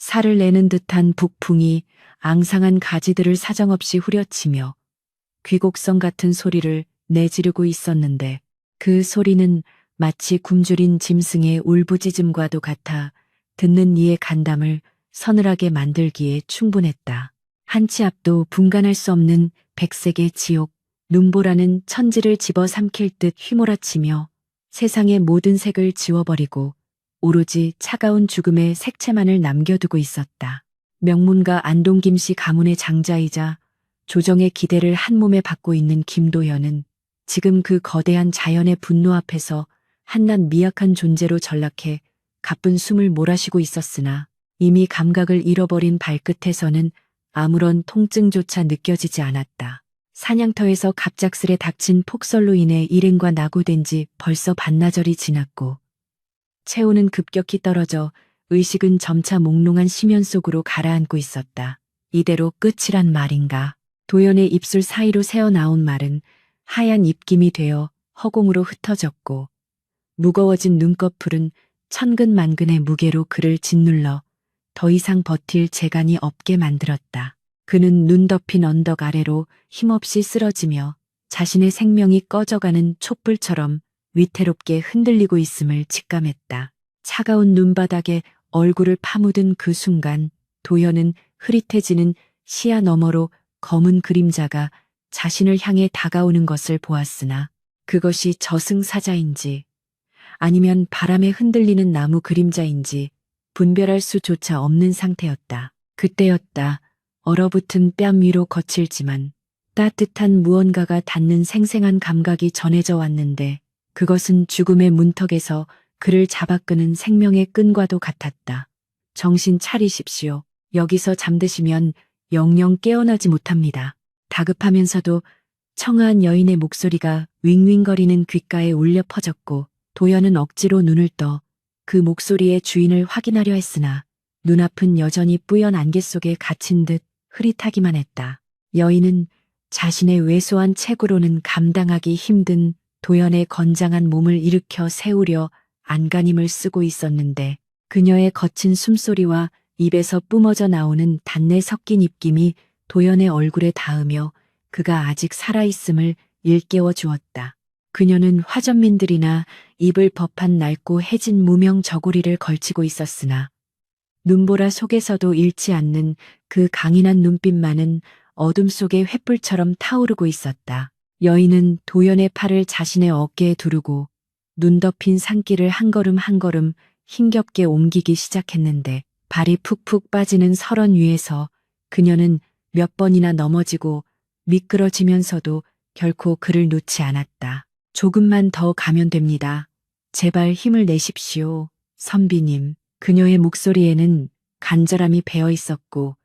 살을 내는 듯한 북풍이 앙상한 가지들을 사정없이 후려치며 귀곡성 같은 소리를 내지르고 있었는데 그 소리는 마치 굶주린 짐승의 울부짖음과도 같아 듣는 이의 간담을 서늘하게 만들기에 충분했다. 한치 앞도 분간할 수 없는 백색의 지옥, 눈보라는 천지를 집어삼킬 듯 휘몰아치며 세상의 모든 색을 지워버리고 오로지 차가운 죽음의 색채만을 남겨두고 있었다. 명문가 안동김씨 가문의 장자이자 조정의 기대를 한 몸에 받고 있는 김도현은 지금 그 거대한 자연의 분노 앞에서 한낱 미약한 존재로 전락해 가쁜 숨을 몰아쉬고 있었으나 이미 감각을 잃어버린 발끝에서는 아무런 통증조차 느껴지지 않았다. 사냥터에서 갑작스레 닥친 폭설로 인해 일행과 낙오된 지 벌써 반나절이 지났고 체온은 급격히 떨어져 의식은 점차 몽롱한 심연 속으로 가라앉고 있었다. 이대로 끝이란 말인가. 도연의 입술 사이로 새어나온 말은 하얀 입김이 되어 허공으로 흩어졌고 무거워진 눈꺼풀은 천근만근의 무게로 그를 짓눌러 더 이상 버틸 재간이 없게 만들었다. 그는 눈 덮인 언덕 아래로 힘없이 쓰러지며 자신의 생명이 꺼져가는 촛불처럼 위태롭게 흔들리고 있음을 직감했다. 차가운 눈바닥에 얼굴을 파묻은 그 순간 도연은 흐릿해지는 시야 너머로 검은 그림자가 자신을 향해 다가오는 것을 보았으나 그것이 저승사자인지 아니면 바람에 흔들리는 나무 그림자인지 분별할 수조차 없는 상태였다. 그때였다. 얼어붙은 뺨 위로 거칠지만 따뜻한 무언가가 닿는 생생한 감각이 전해져 왔는데 그것은 죽음의 문턱에서 그를 잡아끄는 생명의 끈과도 같았다. 정신 차리십시오. 여기서 잠드시면 영영 깨어나지 못합니다. 다급하면서도 청아한 여인의 목소리가 윙윙거리는 귓가에 울려 퍼졌고 도연은 억지로 눈을 떠 그 목소리의 주인을 확인하려 했으나 눈앞은 여전히 뿌연 안개 속에 갇힌 듯 흐릿하기만 했다. 여인은 자신의 왜소한 체구로는 감당하기 힘든 도연의 건장한 몸을 일으켜 세우려 안간힘을 쓰고 있었는데 그녀의 거친 숨소리와 입에서 뿜어져 나오는 단내 섞인 입김이 도연의 얼굴에 닿으며 그가 아직 살아있음을 일깨워 주었다. 그녀는 화전민들이나 입을 법한 낡고 해진 무명 저고리를 걸치고 있었으나 눈보라 속에서도 잃지 않는 그 강인한 눈빛만은 어둠 속의 횃불처럼 타오르고 있었다. 여인은 도연의 팔을 자신의 어깨에 두르고 눈 덮인 산길을 한 걸음 한 걸음 힘겹게 옮기기 시작했는데 발이 푹푹 빠지는 설원 위에서 그녀는 몇 번이나 넘어지고 미끄러지면서도 결코 그를 놓지 않았다. 조금만 더 가면 됩니다. 제발 힘을 내십시오, 선비님. 그녀의 목소리에는 간절함이 배어 있었고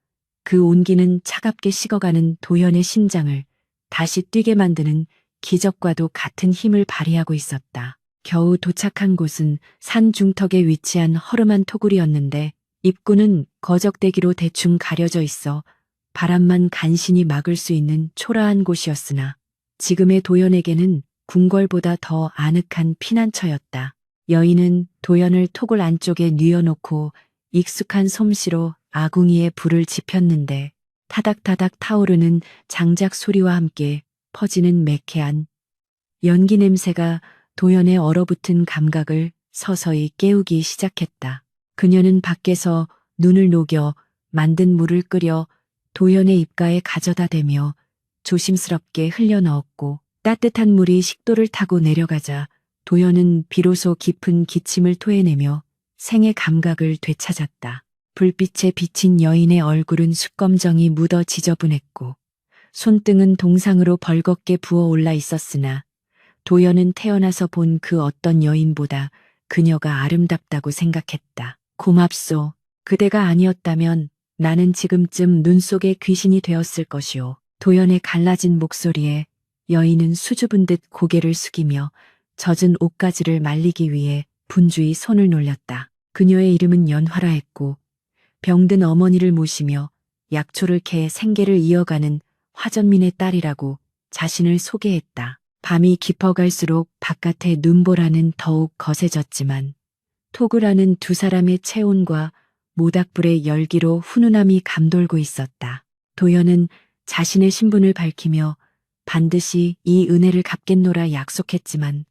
그 온기는 차갑게 식어가는 도연의 심장을 다시 뛰게 만드는 기적과도 같은 힘을 발휘하고 있었다. 겨우 도착한 곳은 산 중턱에 위치한 허름한 토굴이었는데 입구는 거적대기로 대충 가려져 있어 바람만 간신히 막을 수 있는 초라한 곳이었으나 지금의 도연에게는 궁궐보다 더 아늑한 피난처였다. 여인은 도연을 토굴 안쪽에 뉘어놓고 익숙한 솜씨로 아궁이에 불을 지폈는데 타닥타닥 타오르는 장작 소리와 함께 퍼지는 매캐한 연기 냄새가 도연의 얼어붙은 감각을 서서히 깨우기 시작했다. 그녀는 밖에서 눈을 녹여 만든 물을 끓여 도연의 입가에 가져다 대며 조심스럽게 흘려 넣었고 따뜻한 물이 식도를 타고 내려가자 도연은 비로소 깊은 기침을 토해내며 생의 감각을 되찾았다. 불빛에 비친 여인의 얼굴은 숯검정이 묻어 지저분했고 손등은 동상으로 벌겋게 부어올라 있었으나 도연은 태어나서 본 그 어떤 여인보다 그녀가 아름답다고 생각했다. 고맙소. 그대가 아니었다면 나는 지금쯤 눈 속의 귀신이 되었을 것이오. 도연의 갈라진 목소리에 여인은 수줍은 듯 고개를 숙이며 젖은 옷가지를 말리기 위해 분주히 손을 놀렸다. 그녀의 이름은 연화라했고 병든 어머니를 모시며 약초를 캐 생계를 이어가는 화전민의 딸이라고 자신을 소개했다. 밤이 깊어갈수록 바깥의 눈보라는 더욱 거세졌지만 토굴 안은 두 사람의 체온과 모닥불의 열기로 훈훈함이 감돌고 있었다. 도연은 자신의 신분을 밝히며 반드시 이 은혜를 갚겠노라 약속했지만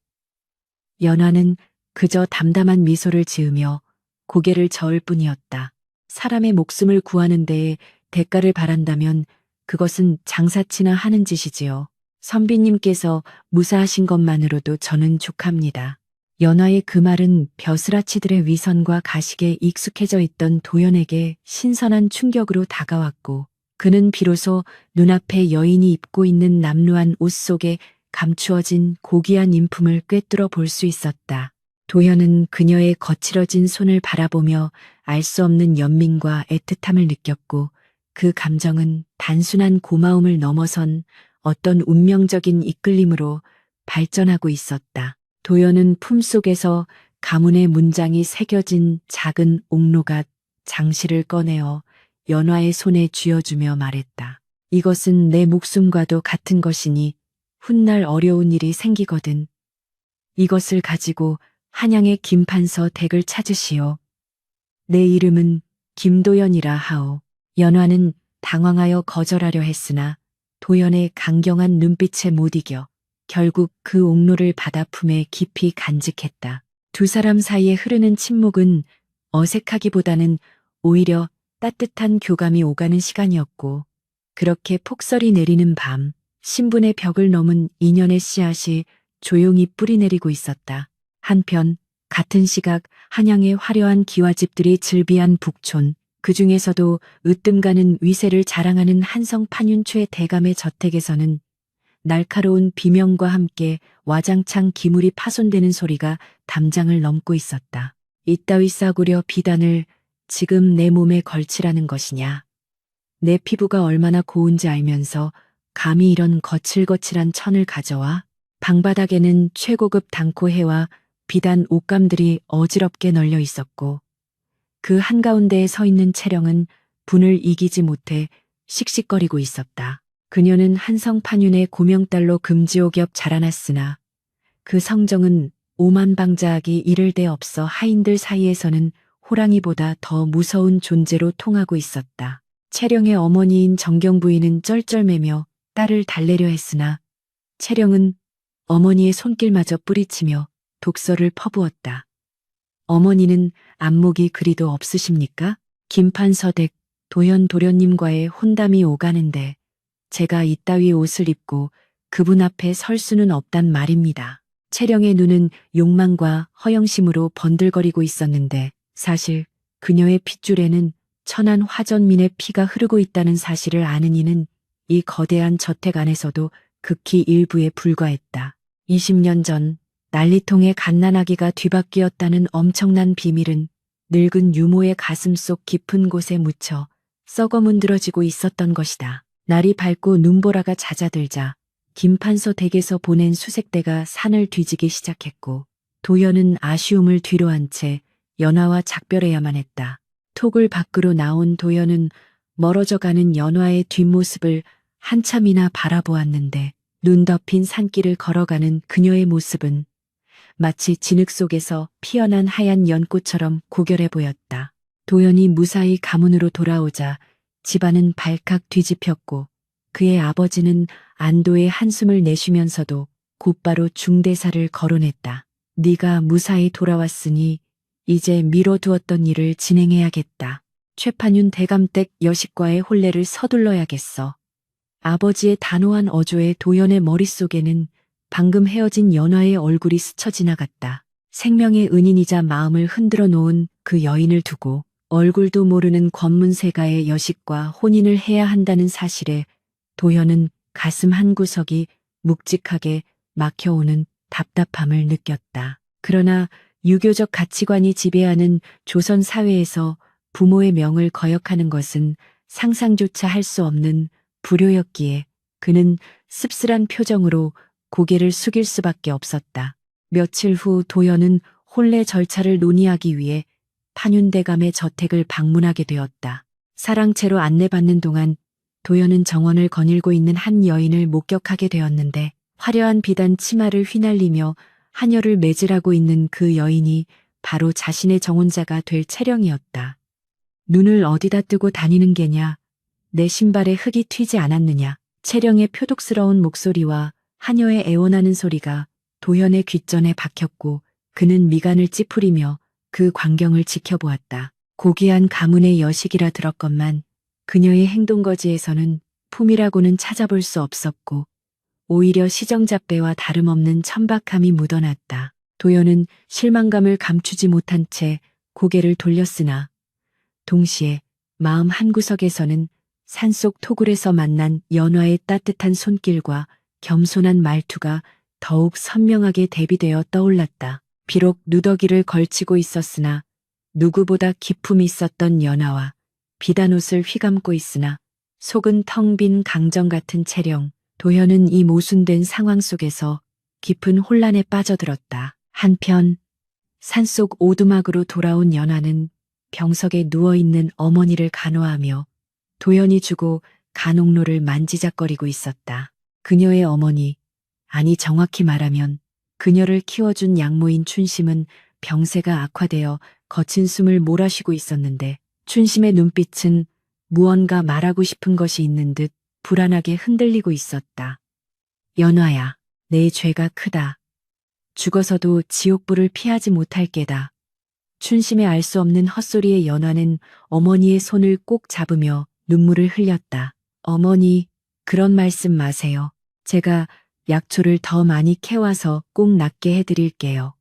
연화는 그저 담담한 미소를 지으며 고개를 저을 뿐이었다. 사람의 목숨을 구하는 데에 대가를 바란다면 그것은 장사치나 하는 짓이지요. 선비님께서 무사하신 것만으로도 저는 족합니다. 연화의 그 말은 벼슬아치들의 위선과 가식에 익숙해져 있던 도연에게 신선한 충격으로 다가왔고 그는 비로소 눈앞에 여인이 입고 있는 남루한 옷 속에 감추어진 고귀한 인품을 꿰뚫어 볼 수 있었다. 도연은 그녀의 거칠어진 손을 바라보며 알 수 없는 연민과 애틋함을 느꼈고 그 감정은 단순한 고마움을 넘어선 어떤 운명적인 이끌림으로 발전하고 있었다. 도연은 품속에서 가문의 문장이 새겨진 작은 옥로갓 장시를 꺼내어 연화의 손에 쥐어주며 말했다. 이것은 내 목숨과도 같은 것이니 훗날 어려운 일이 생기거든. 이것을 가지고 한양의 김판서 댁을 찾으시오. 내 이름은 김도연이라 하오. 연화는 당황하여 거절하려 했으나 도연의 강경한 눈빛에 못 이겨 결국 그 옥로를 받아 품에 깊이 간직했다. 두 사람 사이에 흐르는 침묵은 어색하기보다는 오히려 따뜻한 교감이 오가는 시간이었고 그렇게 폭설이 내리는 밤 신분의 벽을 넘은 인연의 씨앗이 조용히 뿌리내리고 있었다. 한편 같은 시각 한양의 화려한 기와집들이 즐비한 북촌 그 중에서도 으뜸가는 위세를 자랑하는 한성 판윤초의 대감의 저택에서는 날카로운 비명과 함께 와장창 기물이 파손되는 소리가 담장을 넘고 있었다. 이따위 싸구려 비단을 지금 내 몸에 걸치라는 것이냐. 내 피부가 얼마나 고운지 알면서 감히 이런 거칠거칠한 천을 가져와? 방바닥에는 최고급 단코해와 비단 옷감들이 어지럽게 널려 있었고 그 한가운데에 서 있는 채령은 분을 이기지 못해 씩씩거리고 있었다. 그녀는 한성판윤의 고명딸로 금지옥 옆 자라났으나 그 성정은 오만방자하기 이를 데 없어 하인들 사이에서는 호랑이보다 더 무서운 존재로 통하고 있었다. 채령의 어머니인 정경 부인은 쩔쩔매며 딸을 달래려 했으나 채령은 어머니의 손길마저 뿌리치며 독서를 퍼부었다. 어머니는 안목이 그리도 없으십니까? 김판서댁 도연 도련님과의 혼담이 오가는데 제가 이따위 옷을 입고 그분 앞에 설 수는 없단 말입니다. 채령의 눈은 욕망과 허영심으로 번들거리고 있었는데 사실 그녀의 핏줄에는 천한 화전민의 피가 흐르고 있다는 사실을 아는 이는 이 거대한 저택 안에서도 극히 일부에 불과했다. 20년 전 난리통의 갓난아기가 뒤바뀌었다는 엄청난 비밀은 늙은 유모의 가슴속 깊은 곳에 묻혀 썩어 문드러지고 있었던 것이다. 날이 밝고 눈보라가 잦아들자 김판서 댁에서 보낸 수색대가 산을 뒤지기 시작했고 도연은 아쉬움을 뒤로한 채 연화와 작별해야만 했다. 톡을 밖으로 나온 도연은 멀어져가는 연화의 뒷모습을 한참이나 바라보았는데 눈 덮인 산길을 걸어가는 그녀의 모습은 마치 진흙 속에서 피어난 하얀 연꽃처럼 고결해 보였다. 도연이 무사히 가문으로 돌아오자 집안은 발칵 뒤집혔고 그의 아버지는 안도의 한숨을 내쉬면서도 곧바로 중대사를 거론했다. 네가 무사히 돌아왔으니 이제 미뤄두었던 일을 진행해야겠다. 최판윤 대감댁 여식과의 혼례를 서둘러야겠어. 아버지의 단호한 어조에 도연의 머릿속에는 방금 헤어진 연화의 얼굴이 스쳐 지나갔다. 생명의 은인이자 마음을 흔들어 놓은 그 여인을 두고 얼굴도 모르는 권문세가의 여식과 혼인을 해야 한다는 사실에 도연은 가슴 한구석이 묵직하게 막혀오는 답답함을 느꼈다. 그러나 유교적 가치관이 지배하는 조선 사회에서 부모의 명을 거역하는 것은 상상조차 할 수 없는 불효였기에 그는 씁쓸한 표정으로 고개를 숙일 수밖에 없었다. 며칠 후 도연은 혼례 절차를 논의하기 위해 판윤대감의 저택을 방문하게 되었다. 사랑채로 안내받는 동안 도연은 정원을 거닐고 있는 한 여인을 목격하게 되었는데 화려한 비단 치마를 휘날리며 하녀를 매질하고 있는 그 여인이 바로 자신의 정혼자가 될 채령이었다. 눈을 어디다 뜨고 다니는 게냐? 내 신발에 흙이 튀지 않았느냐? 채령의 표독스러운 목소리와 하녀의 애원하는 소리가 도현의 귓전에 박혔고 그는 미간을 찌푸리며 그 광경을 지켜보았다. 고귀한 가문의 여식이라 들었건만 그녀의 행동거지에서는 품이라고는 찾아볼 수 없었고 오히려 시정잡배와 다름없는 천박함이 묻어났다. 도연은 실망감을 감추지 못한 채 고개를 돌렸으나 동시에 마음 한구석에서는 산속 토굴에서 만난 연화의 따뜻한 손길과 겸손한 말투가 더욱 선명하게 대비되어 떠올랐다. 비록 누더기를 걸치고 있었으나 누구보다 기품이 있었던 연화와 비단옷을 휘감고 있으나 속은 텅 빈 강정 같은 채령, 도현은 이 모순된 상황 속에서 깊은 혼란에 빠져들었다. 한편 산속 오두막으로 돌아온 연화는 병석에 누워있는 어머니를 간호하며 도연이 주고 간혹로를 만지작거리고 있었다. 그녀의 어머니, 아니 정확히 말하면 그녀를 키워준 양모인 춘심은 병세가 악화되어 거친 숨을 몰아쉬고 있었는데 춘심의 눈빛은 무언가 말하고 싶은 것이 있는 듯 불안하게 흔들리고 있었다. 연화야, 내 죄가 크다. 죽어서도 지옥불을 피하지 못할 게다. 춘심의 알 수 없는 헛소리에 연화는 어머니의 손을 꼭 잡으며 눈물을 흘렸다. 어머니, 그런 말씀 마세요. 제가 약초를 더 많이 캐와서 꼭 낫게 해드릴게요.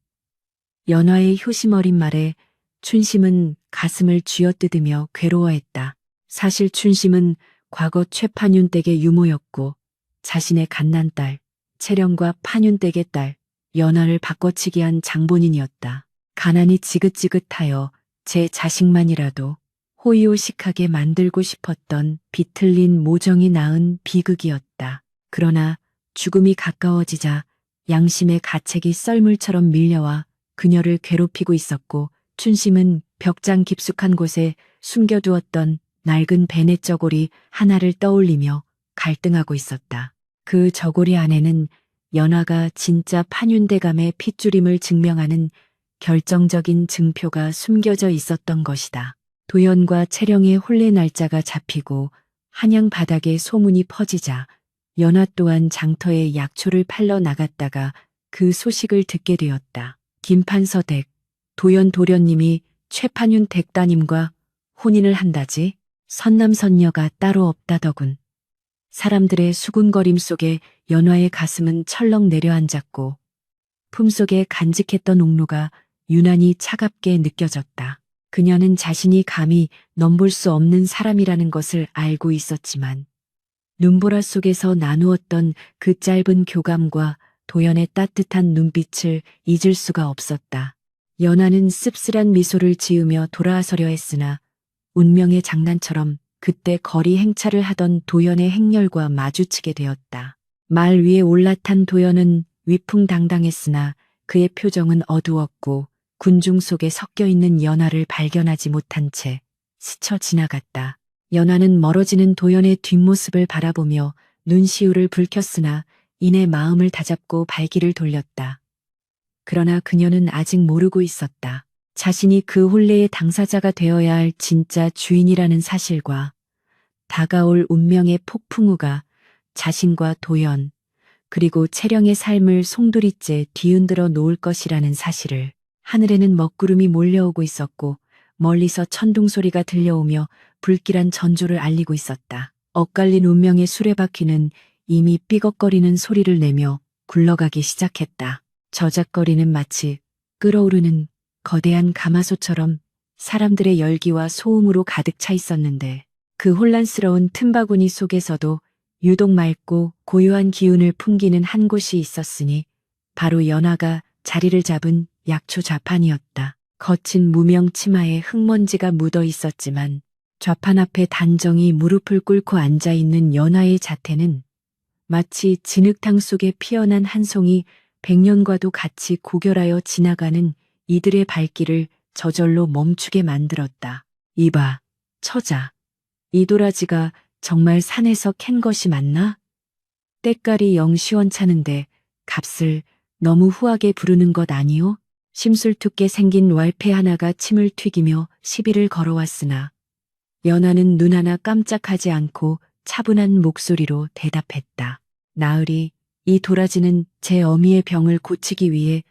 연화의 효심 어린 말에 춘심은 가슴을 쥐어뜯으며 괴로워했다. 사실 춘심은 과거 최판윤 댁의 유모였고 자신의 갓난딸, 채령과 판윤 댁의 딸, 연화를 바꿔치기 한 장본인이었다. 가난이 지긋지긋하여 제 자식만이라도 호의호식하게 만들고 싶었던 비틀린 모정이 낳은 비극이었다. 그러나 죽음이 가까워지자 양심의 가책이 썰물처럼 밀려와 그녀를 괴롭히고 있었고 춘심은 벽장 깊숙한 곳에 숨겨두었던 낡은 베넷 저고리 하나를 떠올리며 갈등하고 있었다. 그 저고리 안에는 연화가 진짜 판윤대감의 핏줄임을 증명하는 결정적인 증표가 숨겨져 있었던 것이다. 도연과 채령의 혼례 날짜가 잡히고 한양 바닥에 소문이 퍼지자 연화 또한 장터에 약초를 팔러 나갔다가 그 소식을 듣게 되었다. 김판서 댁, 도연 도련님이 최판윤 댁따님과 혼인을 한다지? 선남선녀가 따로 없다더군. 사람들의 수군거림 속에 연화의 가슴은 철렁 내려앉았고 품속에 간직했던 옥로가 유난히 차갑게 느껴졌다. 그녀는 자신이 감히 넘볼 수 없는 사람이라는 것을 알고 있었지만 눈보라 속에서 나누었던 그 짧은 교감과 도연의 따뜻한 눈빛을 잊을 수가 없었다. 연화는 씁쓸한 미소를 지으며 돌아서려 했으나 운명의 장난처럼 그때 거리 행차를 하던 도연의 행렬과 마주치게 되었다. 말 위에 올라탄 도연은 위풍당당했으나 그의 표정은 어두웠고 군중 속에 섞여 있는 연화를 발견하지 못한 채 스쳐 지나갔다. 연화는 멀어지는 도연의 뒷모습을 바라보며 눈시울을 붉혔으나 이내 마음을 다잡고 발길을 돌렸다. 그러나 그녀는 아직 모르고 있었다. 자신이 그 혼례의 당사자가 되어야 할 진짜 주인이라는 사실과 다가올 운명의 폭풍우가 자신과 도연 그리고 채령의 삶을 송두리째 뒤흔들어 놓을 것이라는 사실을. 하늘에는 먹구름이 몰려오고 있었고 멀리서 천둥 소리가 들려오며 불길한 전조를 알리고 있었다. 엇갈린 운명의 수레바퀴는 이미 삐걱거리는 소리를 내며 굴러가기 시작했다. 저작거리는 마치 끓어오르는 거대한 가마솥처럼 사람들의 열기와 소음으로 가득 차 있었는데 그 혼란스러운 틈바구니 속에서도 유독 맑고 고요한 기운을 풍기는 한 곳이 있었으니 바로 연화가 자리를 잡은 약초 좌판이었다. 거친 무명 치마에 흙먼지가 묻어 있었지만 좌판 앞에 단정히 무릎을 꿇고 앉아있는 연화의 자태는 마치 진흙탕 속에 피어난 한 송이 백년과도 같이 고결하여 지나가는 이들의 발길을 저절로 멈추게 만들었다. 이봐, 처자. 이 도라지가 정말 산에서 캔 것이 맞나? 때깔이 영 시원찮은데 값을 너무 후하게 부르는 것 아니오? 심술투게 생긴 왈패 하나가 침을 튀기며 시비를 걸어왔으나 연하는 눈 하나 깜짝하지 않고 차분한 목소리로 대답했다. 나으리, 이 도라지는 제 어미의 병을 고치기 위해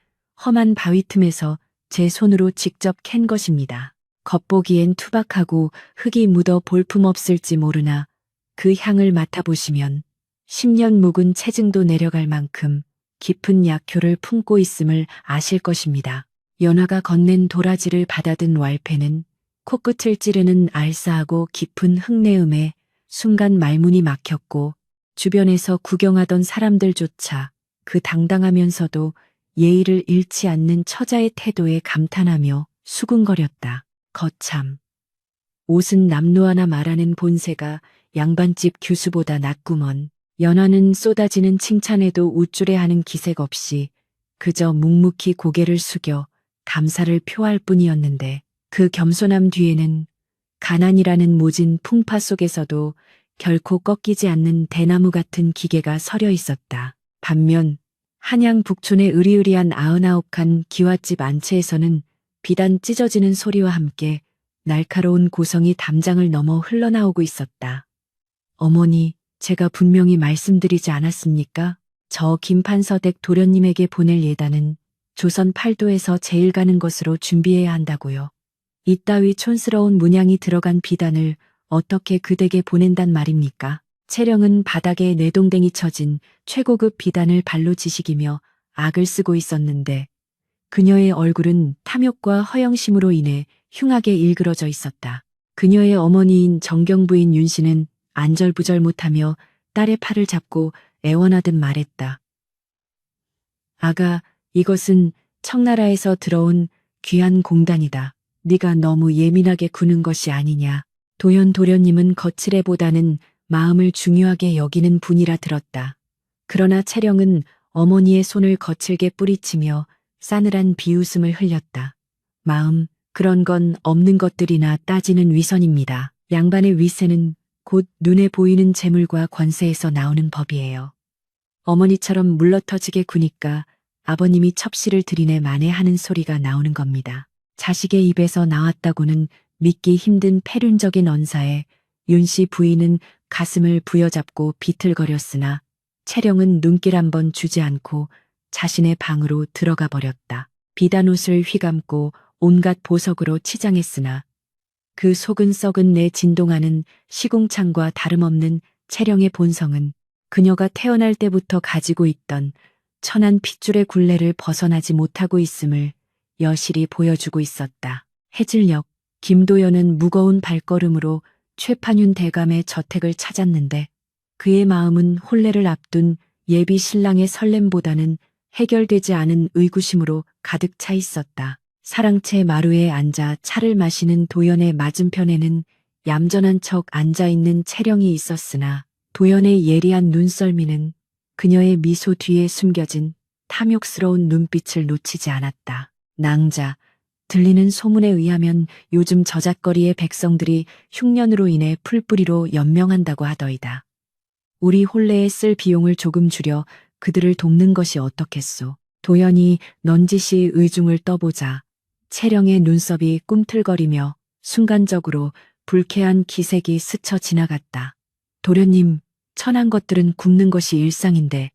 험한 바위 틈에서 제 손으로 직접 캔 것입니다. 겉보기엔 투박하고 흙이 묻어 볼품없을지 모르나 그 향을 맡아보시면 10년 묵은 체증도 내려갈 만큼 깊은 약효를 품고 있음을 아실 것입니다. 연화가 건넨 도라지를 받아든 왈패는 코끝을 찌르는 알싸하고 깊은 흙내음에 순간 말문이 막혔고 주변에서 구경하던 사람들조차 그 당당하면서도 예의를 잃지 않는 처자의 태도에 감탄하며 수군거렸다. 거참. 옷은 남루하나 말하는 본세가 양반집 교수보다 낫구먼. 연화는 쏟아지는 칭찬에도 우쭐해하는 기색 없이 그저 묵묵히 고개를 숙여 감사를 표할 뿐이었는데 그 겸손함 뒤에는 가난이라는 모진 풍파 속에서도 결코 꺾이지 않는 대나무 같은 기계가 서려 있었다. 반면 한양 북촌의 으리으리한 99칸 기와집 안채에서는 비단 찢어지는 소리와 함께 날카로운 고성이 담장을 넘어 흘러나오고 있었다. 어머니, 제가 분명히 말씀드리지 않았습니까? 저 김판서댁 도련님에게 보낼 예단은 조선 팔도에서 제일 가는 것으로 준비해야 한다고요. 이따위 촌스러운 문양이 들어간 비단을 어떻게 그 댁에 보낸단 말입니까? 채령은 바닥에 뇌동댕이 쳐진 최고급 비단을 발로 지식이며 악을 쓰고 있었는데 그녀의 얼굴은 탐욕과 허영심으로 인해 흉하게 일그러져 있었다. 그녀의 어머니인 정경부인 윤씨는 안절부절 못하며 딸의 팔을 잡고 애원하듯 말했다. 아가, 이것은 청나라에서 들어온 귀한 공단이다. 네가 너무 예민하게 구는 것이 아니냐. 도현 도련님은 거칠애보다는 마음을 중요하게 여기는 분이라 들었다. 그러나 채령은 어머니의 손을 거칠게 뿌리치며 싸늘한 비웃음을 흘렸다. 마음, 그런 건 없는 것들이나 따지는 위선입니다. 양반의 위세는 곧 눈에 보이는 재물과 권세에서 나오는 법이에요. 어머니처럼 물러터지게 구니까 아버님이 첩시를 들이내 만회하는 소리가 나오는 겁니다. 자식의 입에서 나왔다고는 믿기 힘든 패륜적인 언사에 윤씨 부인은 가슴을 부여잡고 비틀거렸으나 채령은 눈길 한번 주지 않고 자신의 방으로 들어가 버렸다. 비단옷을 휘감고 온갖 보석으로 치장했으나 그 속은 썩은 내 진동하는 시궁창과 다름없는 채령의 본성은 그녀가 태어날 때부터 가지고 있던 천한 핏줄의 굴레를 벗어나지 못하고 있음을 여실히 보여주고 있었다. 해질녘 김도연은 무거운 발걸음으로 최판윤 대감의 저택을 찾았는데 그의 마음은 혼례를 앞둔 예비 신랑의 설렘보다는 해결되지 않은 의구심으로 가득 차 있었다. 사랑채 마루에 앉아 차를 마시는 도연의 맞은편에는 얌전한 척 앉아있는 채령이 있었으나 도연의 예리한 눈썰미는 그녀의 미소 뒤에 숨겨진 탐욕스러운 눈빛을 놓치지 않았다. 낭자, 들리는 소문에 의하면 요즘 저잣거리의 백성들이 흉년으로 인해 풀뿌리로 연명한다고 하더이다. 우리 혼례에 쓸 비용을 조금 줄여 그들을 돕는 것이 어떻겠소. 도연이 넌지시 의중을 떠보자 채령의 눈썹이 꿈틀거리며 순간적으로 불쾌한 기색이 스쳐 지나갔다. 도련님, 천한 것들은 굽는 것이 일상인데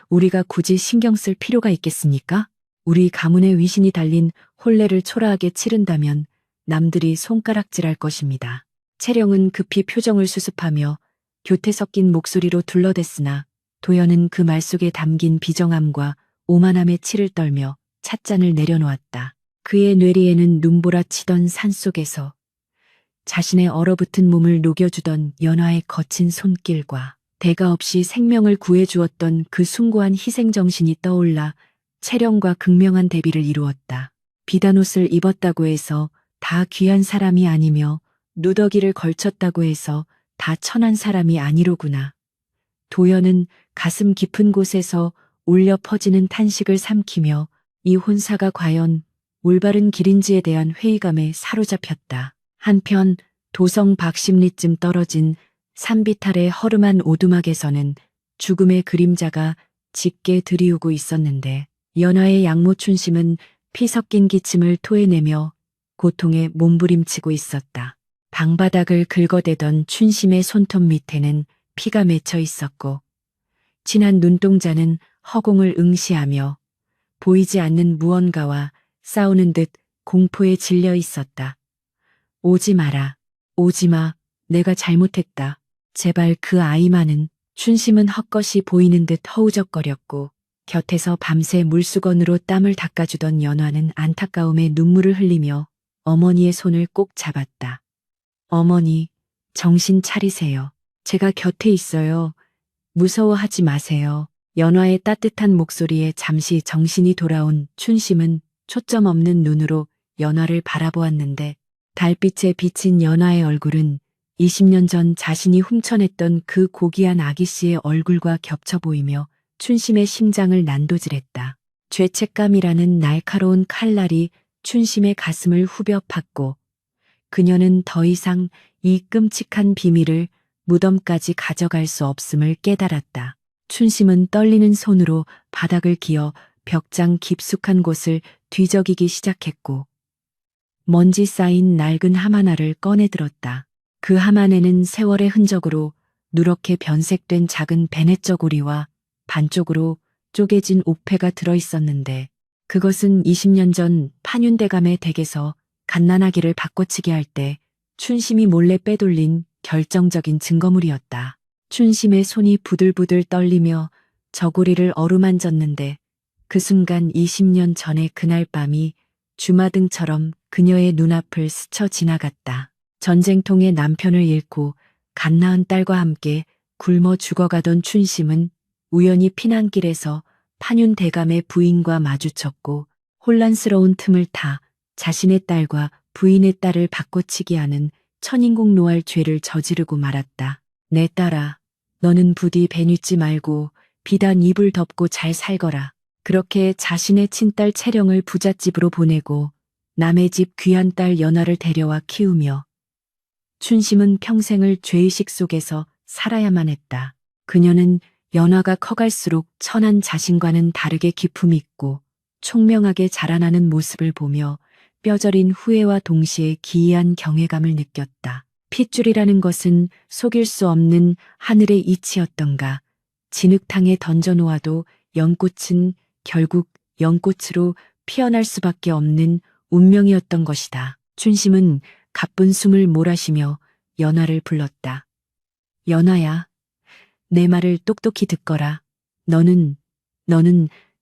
우리가 굳이 신경 쓸 필요가 있겠습니까? 우리 가문의 위신이 달린 혼례를 초라하게 치른다면 남들이 손가락질할 것입니다. 채령은 급히 표정을 수습하며 교태 섞인 목소리로 둘러댔으나 도연은 그 말 속에 담긴 비정함과 오만함에 치를 떨며 찻잔을 내려놓았다. 그의 뇌리에는 눈보라치던 산속에서 자신의 얼어붙은 몸을 녹여주던 연화의 거친 손길과 대가 없이 생명을 구해주었던 그 숭고한 희생정신이 떠올라 채령과 극명한 대비를 이루었다. 비단옷을 입었다고 해서 다 귀한 사람이 아니며 누더기를 걸쳤다고 해서 다 천한 사람이 아니로구나. 도연은 가슴 깊은 곳에서 울려 퍼지는 탄식을 삼키며 이 혼사가 과연 올바른 길인지에 대한 회의감에 사로잡혔다. 한편 도성 박십리쯤 떨어진 산비탈의 허름한 오두막에서는 죽음의 그림자가 짙게 들이우고 있었는데 연화의 양모춘심은 피 섞인 기침을 토해내며 고통에 몸부림치고 있었다. 방바닥을 긁어대던 춘심의 손톱 밑에는 피가 맺혀 있었고 진한 눈동자는 허공을 응시하며 보이지 않는 무언가와 싸우는 듯 공포에 질려 있었다. 오지 마라. 오지 마. 내가 잘못했다. 제발 그 아이만은. 춘심은 헛것이 보이는 듯 허우적거렸고 곁에서 밤새 물수건으로 땀을 닦아주던 연화는 안타까움에 눈물을 흘리며 어머니의 손을 꼭 잡았다. 어머니, 정신 차리세요. 제가 곁에 있어요. 무서워하지 마세요. 연화의 따뜻한 목소리에 잠시 정신이 돌아온 춘심은 초점 없는 눈으로 연화를 바라보았는데 달빛에 비친 연화의 얼굴은 20년 전 자신이 훔쳐냈던 그 고귀한 아기씨의 얼굴과 겹쳐 보이며 춘심의 심장을 난도질했다. 죄책감이라는 날카로운 칼날이 춘심의 가슴을 후벼 팠고 그녀는 더 이상 이 끔찍한 비밀을 무덤까지 가져갈 수 없음을 깨달았다. 춘심은 떨리는 손으로 바닥을 기어 벽장 깊숙한 곳을 뒤적이기 시작했고 먼지 쌓인 낡은 함 하나를 꺼내 들었다. 그 함 안에는 세월의 흔적으로 누렇게 변색된 작은 베넷저고리와 반쪽으로 쪼개진 옥패가 들어있었는데 그것은 20년 전 판윤대감의 댁에서 갓난아기를 바꿔치기 할 때 춘심이 몰래 빼돌린 결정적인 증거물이었다. 춘심의 손이 부들부들 떨리며 저고리를 어루만졌는데 그 순간 20년 전의 그날 밤이 주마등처럼 그녀의 눈앞을 스쳐 지나갔다. 전쟁통에 남편을 잃고 갓 낳은 딸과 함께 굶어 죽어가던 춘심은 우연히 피난길에서 판윤대감의 부인과 마주쳤고 혼란스러운 틈을 타 자신의 딸과 부인의 딸을 바꿔치기 하는 천인공 노할 죄를 저지르고 말았다. 내 딸아, 너는 부디 배뉘지 말고 비단 이불 덮고 잘 살거라. 그렇게 자신의 친딸 채령을 부잣집으로 보내고 남의 집 귀한 딸 연화를 데려와 키우며 춘심은 평생을 죄의식 속에서 살아야만 했다. 그녀는 연화가 커갈수록 천한 자신과는 다르게 기품 있고 총명하게 자라나는 모습을 보며 뼈저린 후회와 동시에 기이한 경외감을 느꼈다. 핏줄이라는 것은 속일 수 없는 하늘의 이치였던가. 진흙탕에 던져놓아도 연꽃은 결국 연꽃으로 피어날 수밖에 없는 운명이었던 것이다. 춘심은 가쁜 숨을 몰아쉬며 연화를 불렀다. 연화야, 내 말을 똑똑히 듣거라. 너는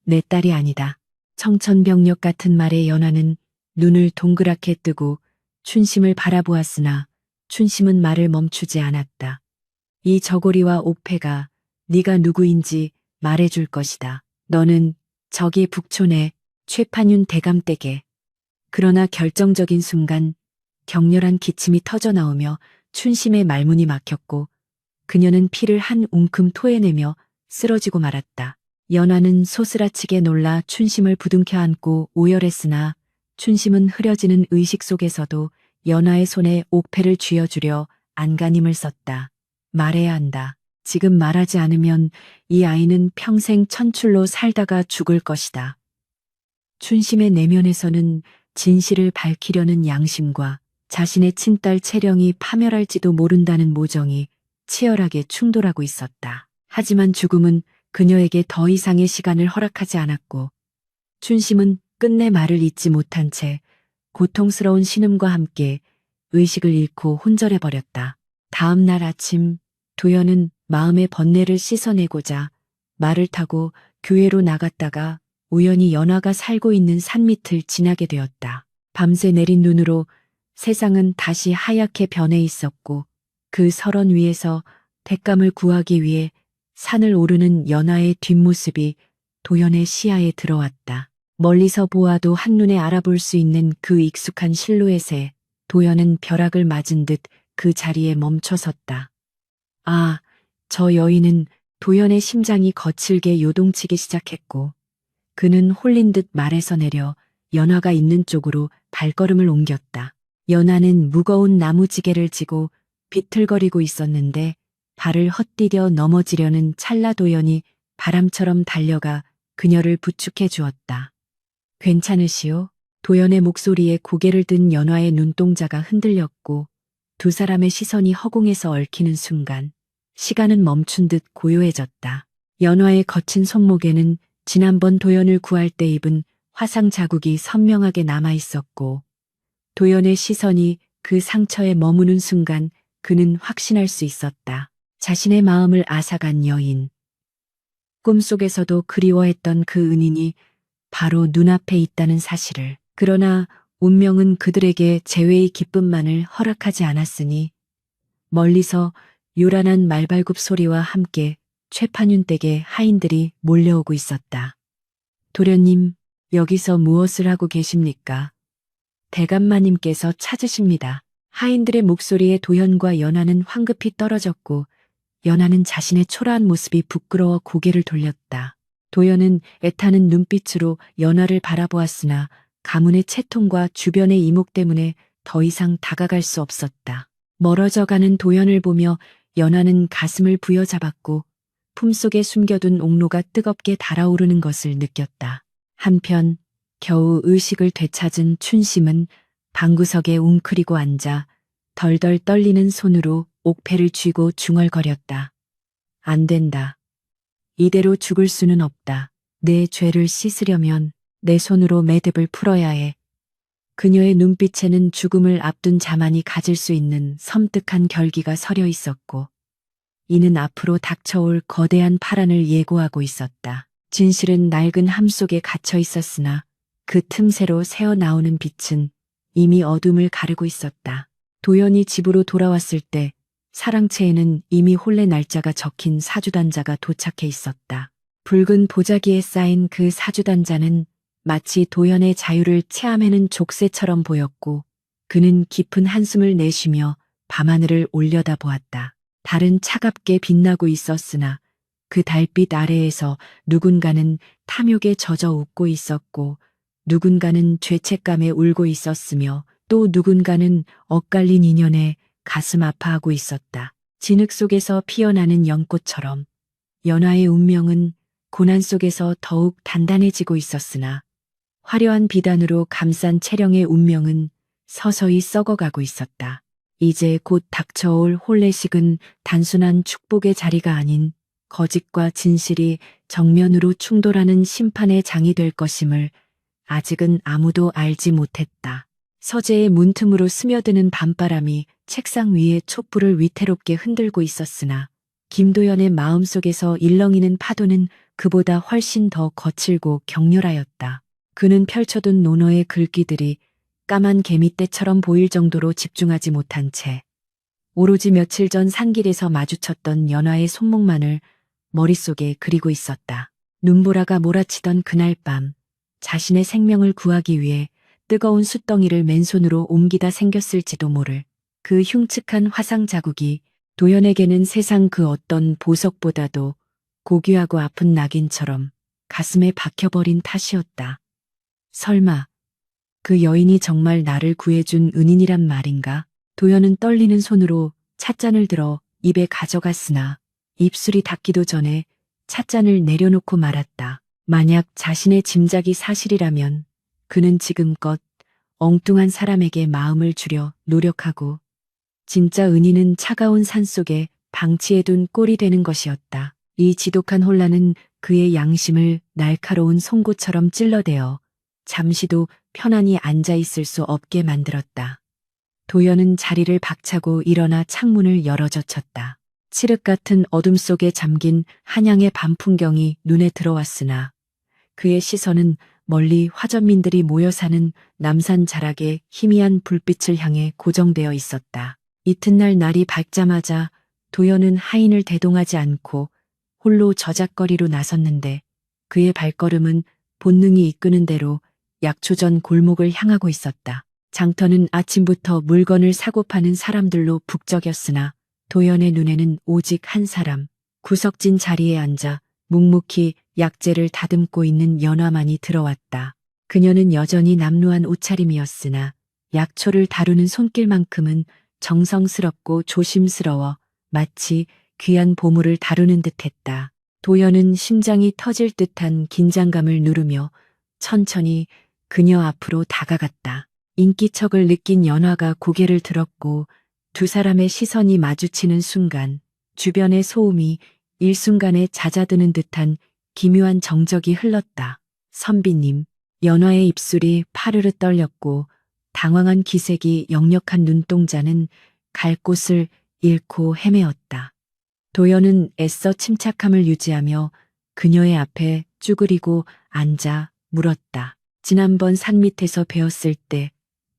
내 딸이 아니다. 청천벽력 같은 말에 연화는 눈을 동그랗게 뜨고 춘심을 바라보았으나 춘심은 말을 멈추지 않았다. 이 저고리와 옥패가 네가 누구인지 말해줄 것이다. 너는 저기 북촌의 최판윤 대감댁에. 그러나 결정적인 순간 격렬한 기침이 터져나오며 춘심의 말문이 막혔고 그녀는 피를 한 웅큼 토해내며 쓰러지고 말았다. 연화는 소스라치게 놀라 춘심을 부둥켜 안고 오열했으나 춘심은 흐려지는 의식 속에서도 연화의 손에 옥패를 쥐어주려 안간힘을 썼다. 말해야 한다. 지금 말하지 않으면 이 아이는 평생 천출로 살다가 죽을 것이다. 춘심의 내면에서는 진실을 밝히려는 양심과 자신의 친딸 채령이 파멸할지도 모른다는 모정이 치열하게 충돌하고 있었다. 하지만 죽음은 그녀에게 더 이상의 시간을 허락하지 않았고 춘심은 끝내 말을 잇지 못한 채 고통스러운 신음과 함께 의식을 잃고 혼절해버렸다. 다음 날 아침 도연은 마음의 번뇌를 씻어내고자 말을 타고 교회로 나갔다가 우연히 연화가 살고 있는 산 밑을 지나게 되었다. 밤새 내린 눈으로 세상은 다시 하얗게 변해 있었고 그 설원 위에서 백감을 구하기 위해 산을 오르는 연화의 뒷모습이 도연의 시야에 들어왔다. 멀리서 보아도 한눈에 알아볼 수 있는 그 익숙한 실루엣에 도연은 벼락을 맞은 듯 그 자리에 멈춰섰다. 아, 저 여인은. 도연의 심장이 거칠게 요동치기 시작했고 그는 홀린 듯 말에서 내려 연화가 있는 쪽으로 발걸음을 옮겼다. 연화는 무거운 나무지게를 지고 비틀거리고 있었는데 발을 헛디뎌 넘어지려는 찰나 도연이 바람처럼 달려가 그녀를 부축해 주었다. 괜찮으시오? 도연의 목소리에 고개를 든 연화의 눈동자가 흔들렸고 두 사람의 시선이 허공에서 얽히는 순간 시간은 멈춘 듯 고요해졌다. 연화의 거친 손목에는 지난번 도연을 구할 때 입은 화상 자국이 선명하게 남아 있었고 도연의 시선이 그 상처에 머무는 순간 그는 확신할 수 있었다. 자신의 마음을 앗아간 여인. 꿈속에서도 그리워했던 그 은인이 바로 눈앞에 있다는 사실을. 그러나 운명은 그들에게 재회의 기쁨만을 허락하지 않았으니 멀리서 요란한 말발굽 소리와 함께 최판윤 댁의 하인들이 몰려오고 있었다. 도련님, 여기서 무엇을 하고 계십니까? 대감마님께서 찾으십니다. 하인들의 목소리에 도연과 연하는 황급히 떨어졌고 연하는 자신의 초라한 모습이 부끄러워 고개를 돌렸다. 도연은 애타는 눈빛으로 연하를 바라보았으나 가문의 채통과 주변의 이목 때문에 더 이상 다가갈 수 없었다. 멀어져가는 도연을 보며 연하는 가슴을 부여잡았고 품속에 숨겨둔 옥로가 뜨겁게 달아오르는 것을 느꼈다. 한편 겨우 의식을 되찾은 춘심은 방구석에 웅크리고 앉아 덜덜 떨리는 손으로 옥패를 쥐고 중얼거렸다. 안 된다. 이대로 죽을 수는 없다. 내 죄를 씻으려면 내 손으로 매듭을 풀어야 해. 그녀의 눈빛에는 죽음을 앞둔 자만이 가질 수 있는 섬뜩한 결기가 서려 있었고 이는 앞으로 닥쳐올 거대한 파란을 예고하고 있었다. 진실은 낡은 함 속에 갇혀 있었으나 그 틈새로 새어나오는 빛은 이미 어둠을 가르고 있었다. 도연이 집으로 돌아왔을 때 사랑채에는 이미 혼례 날짜가 적힌 사주단자가 도착해 있었다. 붉은 보자기에 쌓인 그 사주단자는 마치 도연의 자유를 체함해는 족쇄처럼 보였고 그는 깊은 한숨을 내쉬며 밤하늘을 올려다보았다. 달은 차갑게 빛나고 있었으나 그 달빛 아래에서 누군가는 탐욕에 젖어 웃고 있었고 누군가는 죄책감에 울고 있었으며 또 누군가는 엇갈린 인연에 가슴 아파하고 있었다. 진흙 속에서 피어나는 연꽃처럼 연하의 운명은 고난 속에서 더욱 단단해지고 있었으나 화려한 비단으로 감싼 채령의 운명은 서서히 썩어가고 있었다. 이제 곧 닥쳐올 혼례식은 단순한 축복의 자리가 아닌 거짓과 진실이 정면으로 충돌하는 심판의 장이 될 것임을 아직은 아무도 알지 못했다. 서재의 문틈으로 스며드는 밤바람이 책상 위에 촛불을 위태롭게 흔들고 있었으나 김도연의 마음속에서 일렁이는 파도는 그보다 훨씬 더 거칠고 격렬하였다. 그는 펼쳐둔 논어의 글귀들이 까만 개미떼처럼 보일 정도로 집중하지 못한 채 오로지 며칠 전 산길에서 마주쳤던 연화의 손목만을 머릿속에 그리고 있었다. 눈보라가 몰아치던 그날 밤 자신의 생명을 구하기 위해 뜨거운 숯덩이를 맨손으로 옮기다 생겼을지도 모를 그 흉측한 화상 자국이 도연에게는 세상 그 어떤 보석보다도 고귀하고 아픈 낙인처럼 가슴에 박혀버린 탓이었다. 설마 그 여인이 정말 나를 구해준 은인이란 말인가? 도연은 떨리는 손으로 찻잔을 들어 입에 가져갔으나 입술이 닿기도 전에 찻잔을 내려놓고 말았다. 만약 자신의 짐작이 사실이라면 그는 지금껏 엉뚱한 사람에게 마음을 주려 노력하고 진짜 은인은 차가운 산속에 방치해둔 꼴이 되는 것이었다. 이 지독한 혼란은 그의 양심을 날카로운 송곳처럼 찔러대어 잠시도 편안히 앉아있을 수 없게 만들었다. 도연은 자리를 박차고 일어나 창문을 열어젖혔다. 칠흑 같은 어둠 속에 잠긴 한양의 밤 풍경이 눈에 들어왔으나 그의 시선은 멀리 화전민들이 모여 사는 남산 자락의 희미한 불빛을 향해 고정되어 있었다. 이튿날 날이 밝자마자 도연은 하인을 대동하지 않고 홀로 저작거리로 나섰는데 그의 발걸음은 본능이 이끄는 대로 약초 전 골목을 향하고 있었다. 장터는 아침부터 물건을 사고 파는 사람들로 북적였으나 도연의 눈에는 오직 한 사람, 구석진 자리에 앉아 묵묵히 약재를 다듬고 있는 연화만이 들어왔다. 그녀는 여전히 남루한 옷차림이었으나 약초를 다루는 손길만큼은 정성스럽고 조심스러워 마치 귀한 보물을 다루는 듯했다. 도연은 심장이 터질 듯한 긴장감을 누르며 천천히 그녀 앞으로 다가갔다. 인기척을 느낀 연화가 고개를 들었고 두 사람의 시선이 마주치는 순간 주변의 소음이 일순간에 잦아드는 듯한 기묘한 정적이 흘렀다. 선비님, 연화의 입술이 파르르 떨렸고 당황한 기색이 역력한 눈동자는 갈 곳을 잃고 헤매었다. 도연은 애써 침착함을 유지하며 그녀의 앞에 쭈그리고 앉아 물었다. 지난번 산 밑에서 베었을 때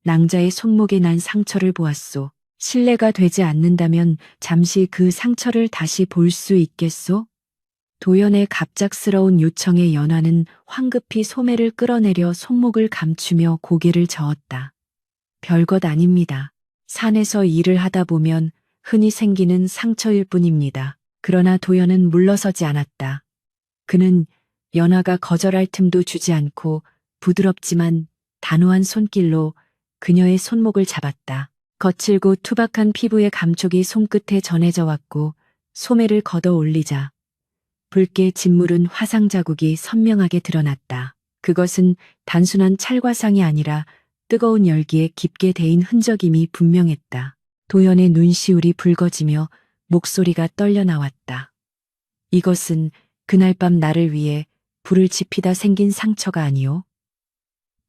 낭자의 손목에 난 상처를 보았소. 실례가 되지 않는다면 잠시 그 상처를 다시 볼 수 있겠소? 도연의 갑작스러운 요청에 연화는 황급히 소매를 끌어내려 손목을 감추며 고개를 저었다. 별것 아닙니다. 산에서 일을 하다 보면 흔히 생기는 상처일 뿐입니다. 그러나 도연은 물러서지 않았다. 그는 연화가 거절할 틈도 주지 않고 부드럽지만 단호한 손길로 그녀의 손목을 잡았다. 거칠고 투박한 피부의 감촉이 손끝에 전해져 왔고 소매를 걷어 올리자 붉게 짓무른 화상 자국이 선명하게 드러났다. 그것은 단순한 찰과상이 아니라 뜨거운 열기에 깊게 데인 흔적임이 분명했다. 도연의 눈시울이 붉어지며 목소리가 떨려 나왔다. 이것은 그날 밤 나를 위해 불을 지피다 생긴 상처가 아니오.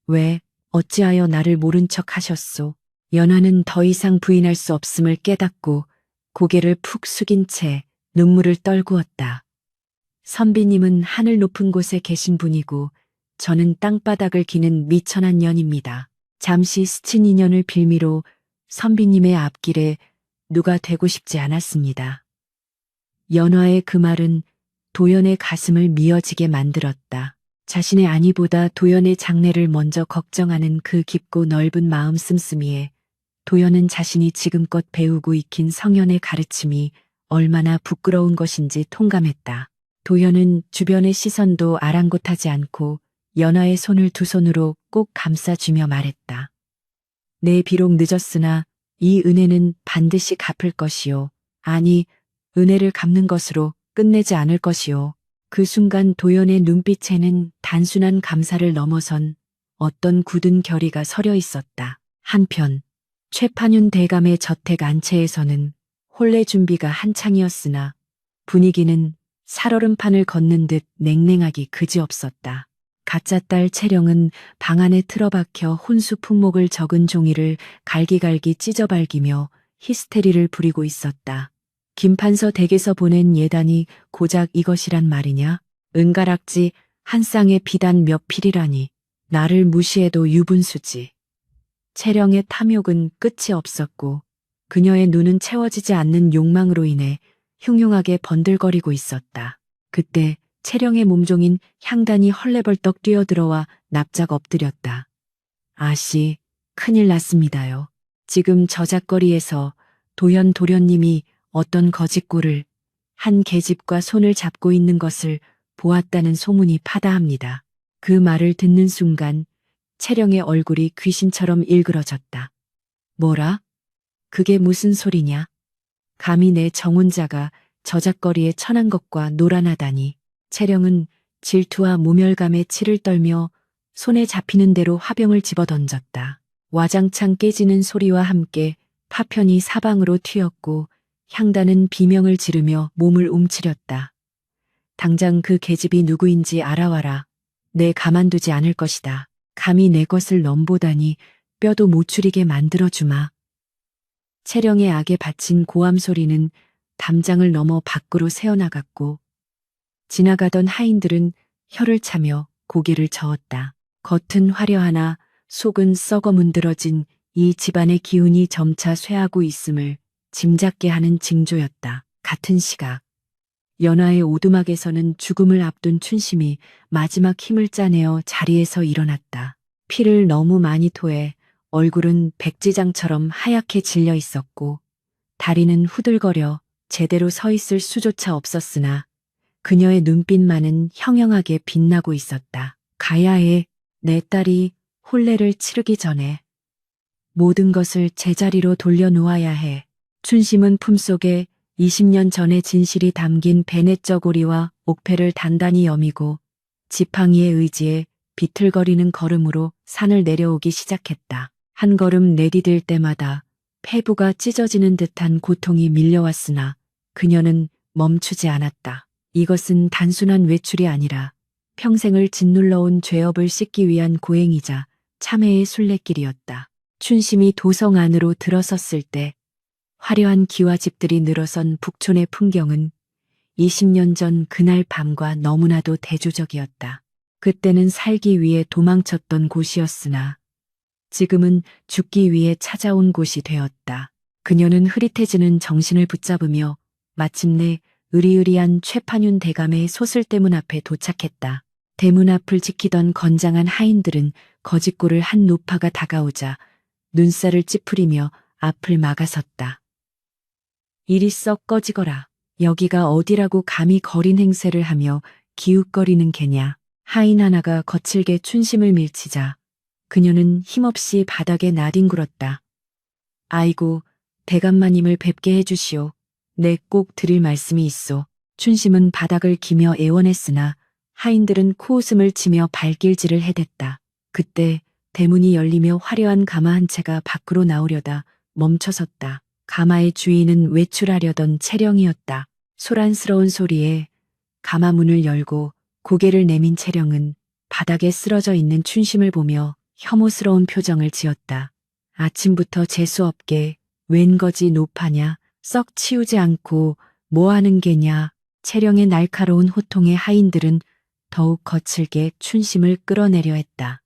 왜, 어찌하여 나를 모른 척 하셨소? 연화는 더 이상 부인할 수 없음을 깨닫고 고개를 푹 숙인 채 눈물을 떨구었다. 선비님은 하늘 높은 곳에 계신 분이고 저는 땅바닥을 기는 미천한 년입니다. 잠시 스친 인연을 빌미로 선비님의 앞길에 누가 되고 싶지 않았습니다. 연화의 그 말은 도연의 가슴을 미어지게 만들었다. 자신의 안위보다 도연의 장래를 먼저 걱정하는 그 깊고 넓은 마음 씀씀이에 도연은 자신이 지금껏 배우고 익힌 성현의 가르침이 얼마나 부끄러운 것인지 통감했다. 도연은 주변의 시선도 아랑곳하지 않고 연화의 손을 두 손으로 꼭 감싸주며 말했다. 네, 비록 늦었으나 이 은혜는 반드시 갚을 것이요. 아니, 은혜를 갚는 것으로 끝내지 않을 것이요. 그 순간 도연의 눈빛에는 단순한 감사를 넘어선 어떤 굳은 결의가 서려 있었다. 한편 최판윤 대감의 저택 안채에서는 혼례 준비가 한창이었으나 분위기는 살얼음판을 걷는 듯 냉랭하기 그지없었다. 가짜 딸 채령은 방 안에 틀어박혀 혼수 품목을 적은 종이를 갈기갈기 찢어발기며 히스테리를 부리고 있었다. 김판서 댁에서 보낸 예단이 고작 이것이란 말이냐? 은가락지 한 쌍에 비단 몇 필이라니. 나를 무시해도 유분수지. 채령의 탐욕은 끝이 없었고 그녀의 눈은 채워지지 않는 욕망으로 인해 흉흉하게 번들거리고 있었다. 그때 채령의 몸종인 향단이 헐레벌떡 뛰어들어와 납작 엎드렸다. 아씨, 큰일 났습니다요. 지금 저작거리에서 도연 도련님이 어떤 거짓골을 한 계집과 손을 잡고 있는 것을 보았다는 소문이 파다합니다. 그 말을 듣는 순간 채령의 얼굴이 귀신처럼 일그러졌다. 뭐라? 그게 무슨 소리냐? 감히 내 정혼자가 저작거리에 처난 것과 노란하다니. 채령은 질투와 모멸감에 치를 떨며 손에 잡히는 대로 화병을 집어던졌다. 와장창 깨지는 소리와 함께 파편이 사방으로 튀었고 향단은 비명을 지르며 몸을 움츠렸다. 당장 그 계집이 누구인지 알아와라. 내 가만두지 않을 것이다. 감히 내 것을 넘보다니 뼈도 못 추리게 만들어주마. 채령의 악에 바친 고함 소리는 담장을 넘어 밖으로 새어나갔고 지나가던 하인들은 혀를 차며 고개를 저었다. 겉은 화려하나 속은 썩어 문드러진 이 집안의 기운이 점차 쇠하고 있음을 짐작게 하는 징조였다. 같은 시각 연화의 오두막에서는 죽음을 앞둔 춘심이 마지막 힘을 짜내어 자리에서 일어났다. 피를 너무 많이 토해 얼굴은 백지장처럼 하얗게 질려 있었고 다리는 후들거려 제대로 서 있을 수조차 없었으나 그녀의 눈빛만은 형형하게 빛나고 있었다. 가야 해. 내 딸이 혼례를 치르기 전에 모든 것을 제자리로 돌려놓아야 해. 춘심은 품속에 20년 전의 진실이 담긴 베넷 저고리와 옥패를 단단히 여미고 지팡이의 의지에 비틀거리는 걸음으로 산을 내려오기 시작했다. 한 걸음 내디딜 때마다 폐부가 찢어지는 듯한 고통이 밀려왔으나 그녀는 멈추지 않았다. 이것은 단순한 외출이 아니라 평생을 짓눌러온 죄업을 씻기 위한 고행이자 참회의 순례길이었다. 춘심이 도성 안으로 들어섰을 때 화려한 기와집들이 늘어선 북촌의 풍경은 20년 전 그날 밤과 너무나도 대조적이었다. 그때는 살기 위해 도망쳤던 곳이었으나 지금은 죽기 위해 찾아온 곳이 되었다. 그녀는 흐릿해지는 정신을 붙잡으며 마침내 으리으리한 최판윤 대감의 소슬대문 앞에 도착했다. 대문 앞을 지키던 건장한 하인들은 거짓골을 한 노파가 다가오자 눈살을 찌푸리며 앞을 막아섰다. 이리 썩 꺼지거라. 여기가 어디라고 감히 거린 행세를 하며 기웃거리는 개냐. 하인 하나가 거칠게 춘심을 밀치자 그녀는 힘없이 바닥에 나뒹굴었다. 아이고, 대감마님을 뵙게 해주시오. 내 꼭 드릴 말씀이 있소. 춘심은 바닥을 기며 애원했으나 하인들은 코웃음을 치며 발길질을 해댔다. 그때 대문이 열리며 화려한 가마 한 채가 밖으로 나오려다 멈춰섰다. 가마의 주인은 외출하려던 채령이었다. 소란스러운 소리에 가마 문을 열고 고개를 내민 채령은 바닥에 쓰러져 있는 춘심을 보며 혐오스러운 표정을 지었다. 아침부터 재수없게 웬 거지 노파냐, 썩 치우지 않고 뭐 하는 게냐. 채령의 날카로운 호통에 하인들은 더욱 거칠게 춘심을 끌어내려 했다.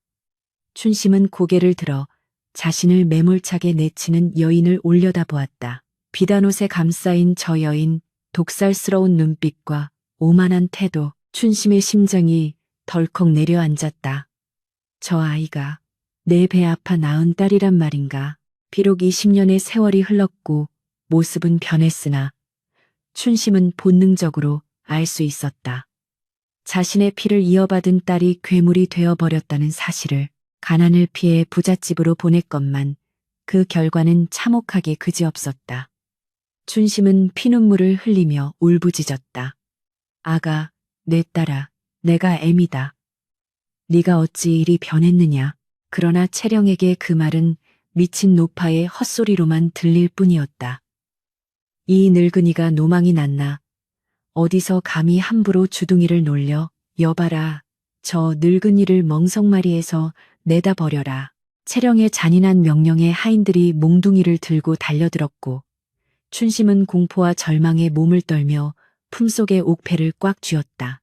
춘심은 고개를 들어 자신을 매몰차게 내치는 여인을 올려다보았다. 비단옷에 감싸인 저 여인, 독살스러운 눈빛과 오만한 태도, 춘심의 심장이 덜컥 내려앉았다. 저 아이가 내 배 아파 낳은 딸이란 말인가. 비록 20년의 세월이 흘렀고 모습은 변했으나 춘심은 본능적으로 알 수 있었다. 자신의 피를 이어받은 딸이 괴물이 되어버렸다는 사실을. 가난을 피해 부잣집으로 보냈건만 그 결과는 참혹하게 그지없었다. 춘심은 피눈물을 흘리며 울부짖었다. 아가, 내 딸아, 내가 애미다. 네가 어찌 이리 변했느냐. 그러나 채령에게 그 말은 미친 노파의 헛소리로만 들릴 뿐이었다. 이 늙은이가 노망이 났나. 어디서 감히 함부로 주둥이를 놀려. 여봐라, 저 늙은이를 멍석마리에서 내다 버려라. 채령의 잔인한 명령에 하인들이 몽둥이를 들고 달려들었고 춘심은 공포와 절망에 몸을 떨며 품속의 옥패를 꽉 쥐었다.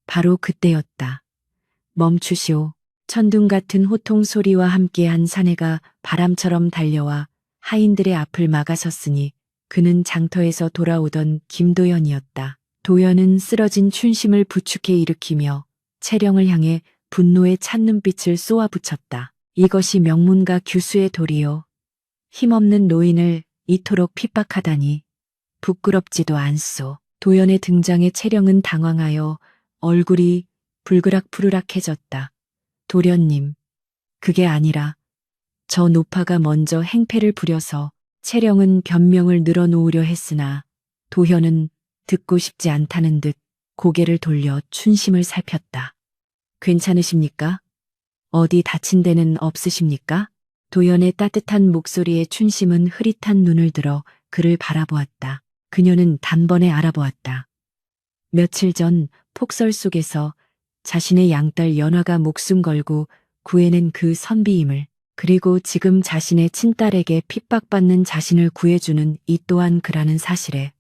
바로 그때였다. 멈추시오. 천둥 같은 호통 소리와 함께한 사내가 바람처럼 달려와 하인들의 앞을 막아섰으니 그는 장터에서 돌아오던 김도연이었다. 도연은 쓰러진 춘심을 부축해 일으키며 채령을 향해 분노의 찬 눈빛을 쏘아붙였다. 이것이 명문가 규수의 도리요. 힘없는 노인을 이토록 핍박하다니 부끄럽지도 않소. 도연의 등장에 채령은 당황하여 얼굴이 불그락푸르락해졌다. 도련님, 그게 아니라 저 노파가 먼저 행패를 부려서 채령은 변명을 늘어놓으려 했으나 도현은 듣고 싶지 않다는 듯 고개를 돌려 춘심을 살폈다. 괜찮으십니까? 어디 다친 데는 없으십니까? 도연의 따뜻한 목소리에 춘심은 흐릿한 눈을 들어 그를 바라보았다. 그녀는 단번에 알아보았다. 며칠 전 폭설 속에서 자신의 양딸 연화가 목숨 걸고 구해낸 그 선비임을, 그리고 지금 자신의 친딸에게 핍박받는 자신을 구해주는 이 또한 그라는 사실에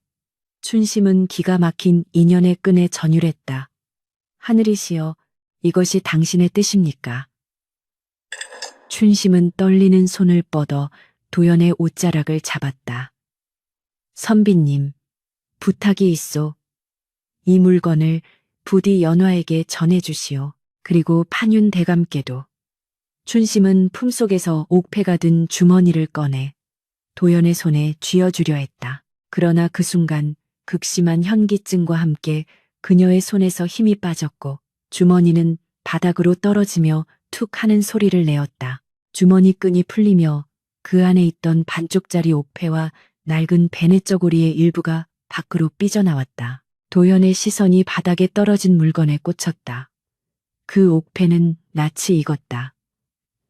춘심은 기가 막힌 인연의 끈에 전율했다. 하늘이시여, 이것이 당신의 뜻입니까? 춘심은 떨리는 손을 뻗어 도연의 옷자락을 잡았다. 선비님, 부탁이 있소. 이 물건을 부디 연화에게 전해주시오. 그리고 판윤 대감께도. 춘심은 품속에서 옥패가 든 주머니를 꺼내 도연의 손에 쥐어주려 했다. 그러나 그 순간 극심한 현기증과 함께 그녀의 손에서 힘이 빠졌고 주머니는 바닥으로 떨어지며 툭 하는 소리를 내었다. 주머니 끈이 풀리며 그 안에 있던 반쪽짜리 옥패와 낡은 베네쩌고리의 일부가 밖으로 삐져나왔다. 도연의 시선이 바닥에 떨어진 물건에 꽂혔다. 그 옥패는 낯이 익었다.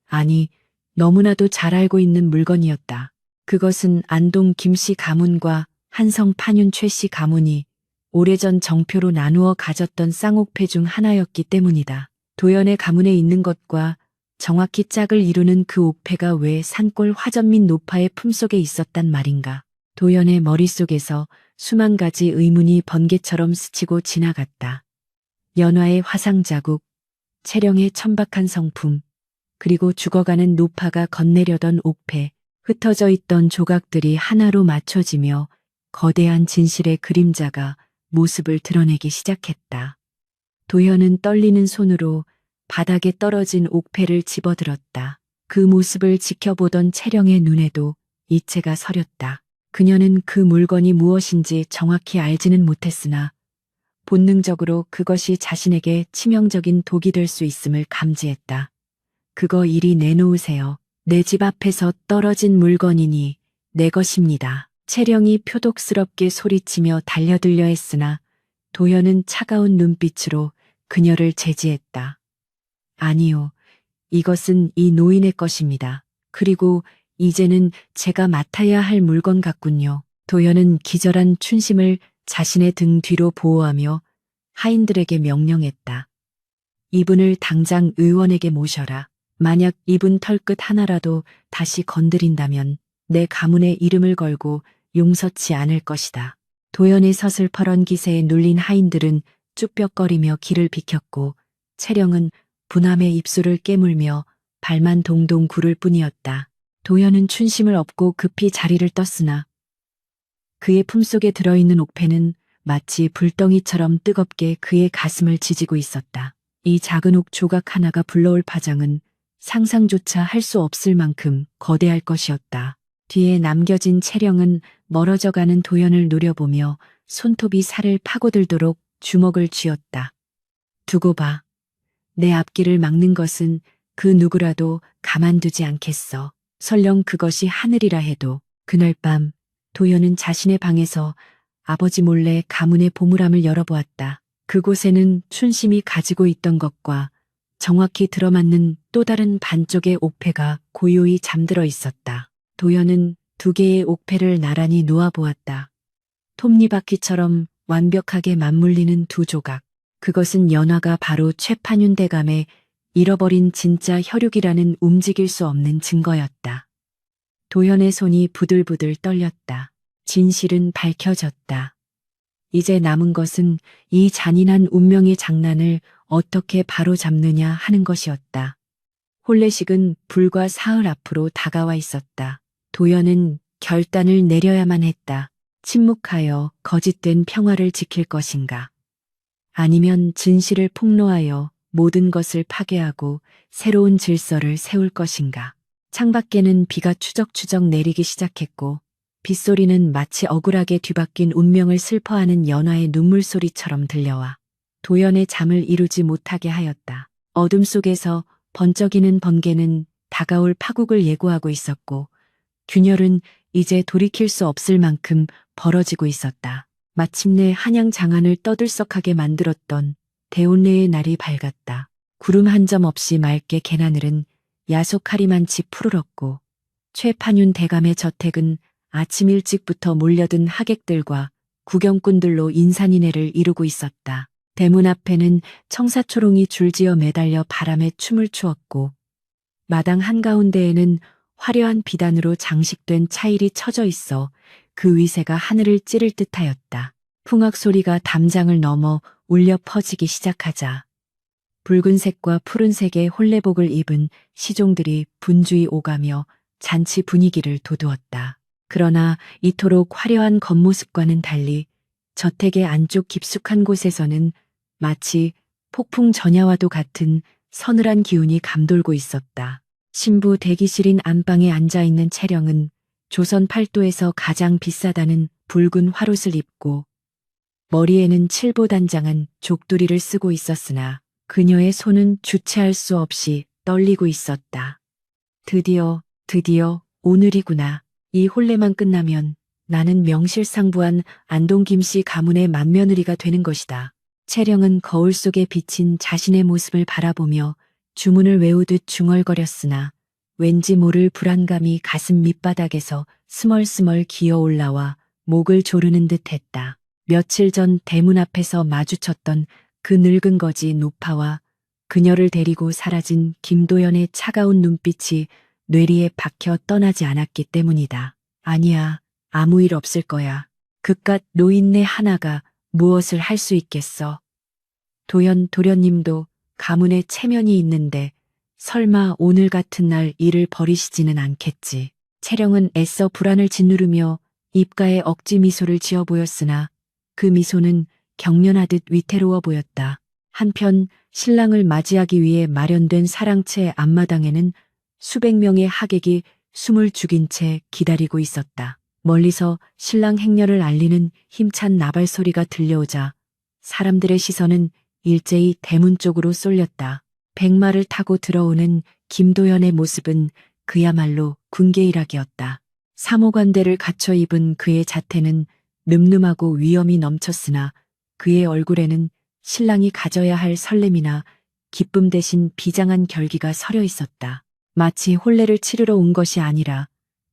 아니, 너무나도 잘 알고 있는 물건이었다. 그것은 안동 김씨 가문과 한성 판윤 최씨 가문이 오래전 정표로 나누어 가졌던 쌍옥패 중 하나였기 때문이다. 도연의 가문에 있는 것과 정확히 짝을 이루는 그 옥패가 왜 산골 화전민 노파의 품속에 있었단 말인가. 도연의 머릿속에서 수만 가지 의문이 번개처럼 스치고 지나갔다. 연화의 화상 자국, 채령의 천박한 성품, 그리고 죽어가는 노파가 건네려던 옥패, 흩어져 있던 조각들이 하나로 맞춰지며 거대한 진실의 그림자가 모습을 드러내기 시작했다. 도현은 떨리는 손으로 바닥에 떨어진 옥패를 집어들었다. 그 모습을 지켜보던 채령의 눈에도 이체가 서렸다. 그녀는 그 물건이 무엇인지 정확히 알지는 못했으나 본능적으로 그것이 자신에게 치명적인 독이 될 수 있음을 감지했다. 그거 이리 내놓으세요. 내 집 앞에서 떨어진 물건이니 내 것입니다. 채령이 표독스럽게 소리치며 달려들려 했으나 도현은 차가운 눈빛으로 그녀를 제지했다. 아니요. 이것은 이 노인의 것입니다. 그리고 이제는 제가 맡아야 할 물건 같군요. 도현은 기절한 춘심을 자신의 등 뒤로 보호하며 하인들에게 명령했다. 이분을 당장 의원에게 모셔라. 만약 이분 털끝 하나라도 다시 건드린다면 내 가문의 이름을 걸고 용서치 않을 것이다. 도연의 서슬퍼런 기세에 눌린 하인들은 쭈뼛거리며 길을 비켰고 채령은 분함의 입술을 깨물며 발만 동동 구를 뿐이었다. 도연은 춘심을 업고 급히 자리를 떴으나 그의 품속에 들어있는 옥패는 마치 불덩이처럼 뜨겁게 그의 가슴을 지지고 있었다. 이 작은 옥 조각 하나가 불러올 파장은 상상조차 할 수 없을 만큼 거대할 것이었다. 뒤에 남겨진 채령은 멀어져가는 도연을 노려보며 손톱이 살을 파고들도록 주먹을 쥐었다. 두고 봐. 내 앞길을 막는 것은 그 누구라도 가만두지 않겠어. 설령 그것이 하늘이라 해도. 그날 밤 도연은 자신의 방에서 아버지 몰래 가문의 보물함을 열어보았다. 그곳에는 춘심이 가지고 있던 것과 정확히 들어맞는 또 다른 반쪽의 옥패가 고요히 잠들어 있었다. 도연은 두 개의 옥패를 나란히 놓아보았다. 톱니바퀴처럼 완벽하게 맞물리는 두 조각. 그것은 연화가 바로 최판윤 대감의 잃어버린 진짜 혈육이라는 움직일 수 없는 증거였다. 도연의 손이 부들부들 떨렸다. 진실은 밝혀졌다. 이제 남은 것은 이 잔인한 운명의 장난을 어떻게 바로잡느냐 하는 것이었다. 혼례식은 불과 사흘 앞으로 다가와 있었다. 도연은 결단을 내려야만 했다. 침묵하여 거짓된 평화를 지킬 것인가. 아니면 진실을 폭로하여 모든 것을 파괴하고 새로운 질서를 세울 것인가. 창밖에는 비가 추적추적 내리기 시작했고 빗소리는 마치 억울하게 뒤바뀐 운명을 슬퍼하는 연화의 눈물소리처럼 들려와 도연의 잠을 이루지 못하게 하였다. 어둠 속에서 번쩍이는 번개는 다가올 파국을 예고하고 있었고 균열은 이제 돌이킬 수 없을 만큼 벌어지고 있었다. 마침내 한양 장안을 떠들썩하게 만들었던 대혼례의 날이 밝았다. 구름 한 점 없이 맑게 개나늘은 야속하리만치 푸르렀고 최판윤 대감의 저택은 아침 일찍부터 몰려든 하객들과 구경꾼들로 인산인해를 이루고 있었다. 대문 앞에는 청사초롱이 줄지어 매달려 바람에 춤을 추었고 마당 한가운데에는 화려한 비단으로 장식된 차일이 쳐져 있어 그 위세가 하늘을 찌를 듯하였다. 풍악 소리가 담장을 넘어 울려 퍼지기 시작하자 붉은색과 푸른색의 혼례복을 입은 시종들이 분주히 오가며 잔치 분위기를 돋우었다. 그러나 이토록 화려한 겉모습과는 달리 저택의 안쪽 깊숙한 곳에서는 마치 폭풍 전야와도 같은 서늘한 기운이 감돌고 있었다. 신부 대기실인 안방에 앉아있는 채령은 조선 팔도에서 가장 비싸다는 붉은 화롯을 입고 머리에는 칠보단장한 족두리를 쓰고 있었으나 그녀의 손은 주체할 수 없이 떨리고 있었다. 드디어 오늘이구나. 이 혼례만 끝나면 나는 명실상부한 안동 김씨 가문의 맏며느리가 되는 것이다. 채령은 거울 속에 비친 자신의 모습을 바라보며 주문을 외우듯 중얼거렸으나 왠지 모를 불안감이 가슴 밑바닥에서 스멀스멀 기어 올라와 목을 조르는 듯 했다. 며칠 전 대문 앞에서 마주쳤던 그 늙은 거지 노파와 그녀를 데리고 사라진 김도연의 차가운 눈빛이 뇌리에 박혀 떠나지 않았기 때문이다. 아니야, 아무 일 없을 거야. 그깟 노인네 하나가 무엇을 할 수 있겠어. 도연 도련님도 가문에 체면이 있는데 설마 오늘 같은 날 일을 버리시지는 않겠지. 채령은 애써 불안을 짓누르며 입가에 억지 미소를 지어 보였으나 그 미소는 경련하듯 위태로워 보였다. 한편 신랑을 맞이하기 위해 마련된 사랑채 앞마당에는 수백 명의 하객이 숨을 죽인 채 기다리고 있었다. 멀리서 신랑 행렬을 알리는 힘찬 나발 소리가 들려오자 사람들의 시선은 일제히 대문 쪽으로 쏠렸다. 백마를 타고 들어오는 김도연의 모습은 그야말로 군계일학이었다. 사모관대를 갖춰 입은 그의 자태는 늠름하고 위엄이 넘쳤으나 그의 얼굴에는 신랑이 가져야 할 설렘이나 기쁨 대신 비장한 결기가 서려 있었다. 마치 혼례를 치르러 온 것이 아니라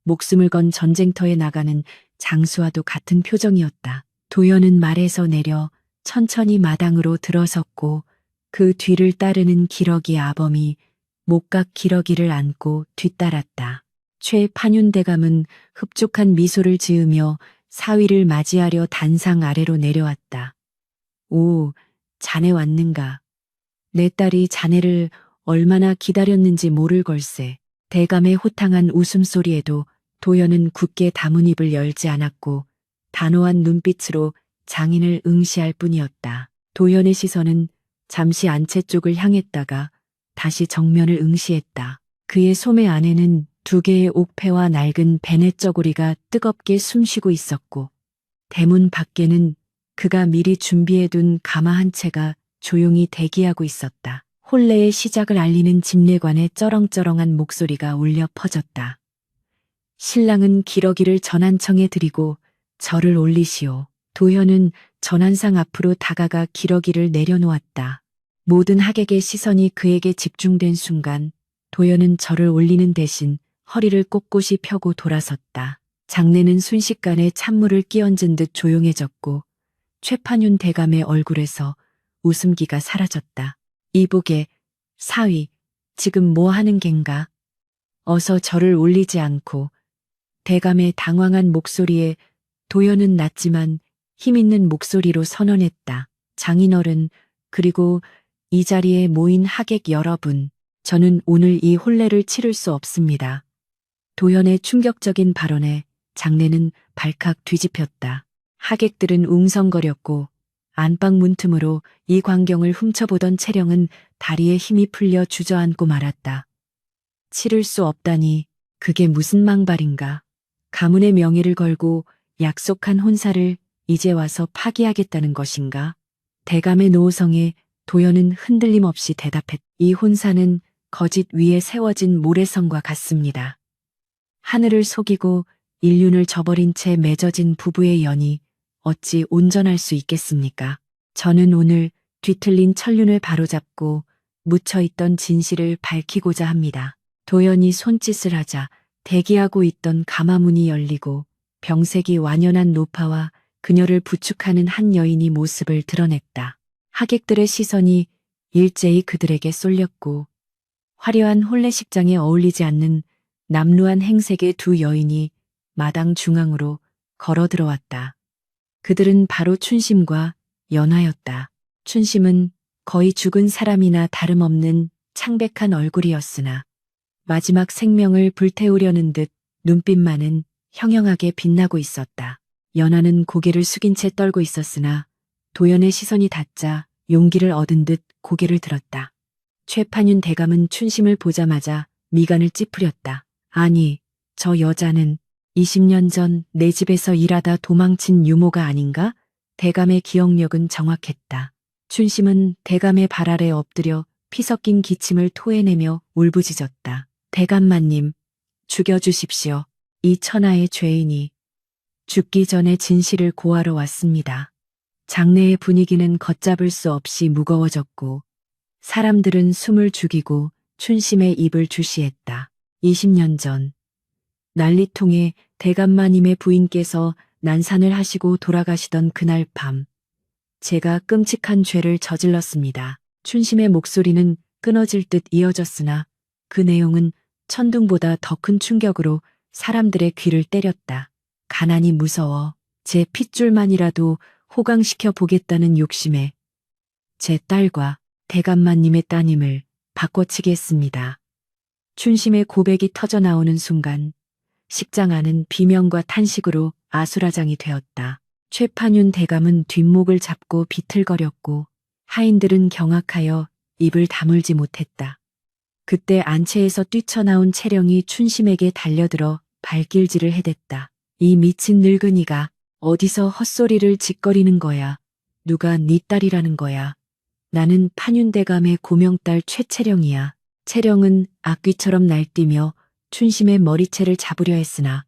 목숨을 건 전쟁터에 나가는 장수와도 같은 표정이었다. 도연은 말에서 내려 천천히 마당으로 들어섰고 그 뒤를 따르는 기러기 아범이 목각 기러기를 안고 뒤따랐다. 최판윤 대감은 흡족한 미소를 지으며 사위를 맞이하려 단상 아래로 내려왔다. 오, 자네 왔는가. 내 딸이 자네를 얼마나 기다렸는지 모를 걸세. 대감의 호탕한 웃음소리에도 도연은 굳게 다문 입을 열지 않았고 단호한 눈빛으로 장인을 응시할 뿐이었다. 도연의 시선은 잠시 안채 쪽을 향했다가 다시 정면을 응시했다. 그의 소매 안에는 두 개의 옥패와 낡은 베네 쩌구리가 뜨겁게 숨쉬고 있었고 대문 밖에는 그가 미리 준비해둔 가마 한 채가 조용히 대기하고 있었다. 혼례의 시작을 알리는 집례관의 쩌렁쩌렁한 목소리가 울려 퍼졌다. 신랑은 기러기를 전한청에 드리고 절을 올리시오. 도현은 전한상 앞으로 다가가 기러기를 내려놓았다. 모든 하객의 시선이 그에게 집중된 순간 도연은 절을 올리는 대신 허리를 꼿꼿이 펴고 돌아섰다. 장내는 순식간에 찬물을 끼얹은 듯 조용해졌고 최판윤 대감의 얼굴에서 웃음기가 사라졌다. 이복에 사위, 지금 뭐 하는 겐가? 어서 절을 올리지 않고 대감의 당황한 목소리에 도연은 낮지만 힘있는 목소리로 선언했다. 장인어른, 그리고 이 자리에 모인 하객 여러분, 저는 오늘 이 혼례를 치를 수 없습니다. 도연의 충격적인 발언에 장내는 발칵 뒤집혔다. 하객들은 웅성거렸고 안방 문틈으로 이 광경을 훔쳐보던 채령은 다리에 힘이 풀려 주저앉고 말았다. 치를 수 없다니 그게 무슨 망발인가. 가문의 명예를 걸고 약속한 혼사를 이제 와서 파기하겠다는 것인가. 대감의 노호성에 도연은 흔들림 없이 대답했다. 이 혼사는 거짓 위에 세워진 모래성과 같습니다. 하늘을 속이고 인륜을 저버린 채 맺어진 부부의 연이 어찌 온전할 수 있겠습니까? 저는 오늘 뒤틀린 천륜을 바로잡고 묻혀있던 진실을 밝히고자 합니다. 도연이 손짓을 하자 대기하고 있던 가마문이 열리고 병색이 완연한 노파와 그녀를 부축하는 한 여인이 모습을 드러냈다. 하객들의 시선이 일제히 그들에게 쏠렸고 화려한 혼례식장에 어울리지 않는 남루한 행색의 두 여인이 마당 중앙으로 걸어 들어왔다. 그들은 바로 춘심과 연화였다. 춘심은 거의 죽은 사람이나 다름없는 창백한 얼굴이었으나 마지막 생명을 불태우려는 듯 눈빛만은 형형하게 빛나고 있었다. 연화는 고개를 숙인 채 떨고 있었으나 도연의 시선이 닿자 용기를 얻은 듯 고개를 들었다. 최판윤 대감은 춘심을 보자마자 미간을 찌푸렸다. 아니, 저 여자는 20년 전 내 집에서 일하다 도망친 유모가 아닌가? 대감의 기억력은 정확했다. 춘심은 대감의 발 아래 엎드려 피 섞인 기침을 토해내며 울부짖었다. 대감마님, 죽여주십시오. 이 천하의 죄인이 죽기 전에 진실을 고하러 왔습니다. 장내의 분위기는 걷잡을 수 없이 무거워졌고 사람들은 숨을 죽이고 춘심의 입을 주시했다. 20년 전 난리통에 대감마님의 부인께서 난산을 하시고 돌아가시던 그날 밤, 제가 끔찍한 죄를 저질렀습니다. 춘심의 목소리는 끊어질 듯 이어졌으나 그 내용은 천둥보다 더 큰 충격으로 사람들의 귀를 때렸다. 가난이 무서워 제 핏줄만이라도 호강시켜 보겠다는 욕심에 제 딸과 대감마님의 따님을 바꿔치기했습니다. 춘심의 고백이 터져 나오는 순간 식장 안은 비명과 탄식으로 아수라장이 되었다. 최판윤 대감은 뒷목을 잡고 비틀거렸고 하인들은 경악하여 입을 다물지 못했다. 그때 안채에서 뛰쳐나온 채령이 춘심에게 달려들어 발길질을 해댔다. 이 미친 늙은이가 어디서 헛소리를 짓거리는 거야. 누가 네 딸이라는 거야. 나는 판윤대감의 고명딸 최채령이야. 채령은 악귀처럼 날뛰며 춘심의 머리채를 잡으려 했으나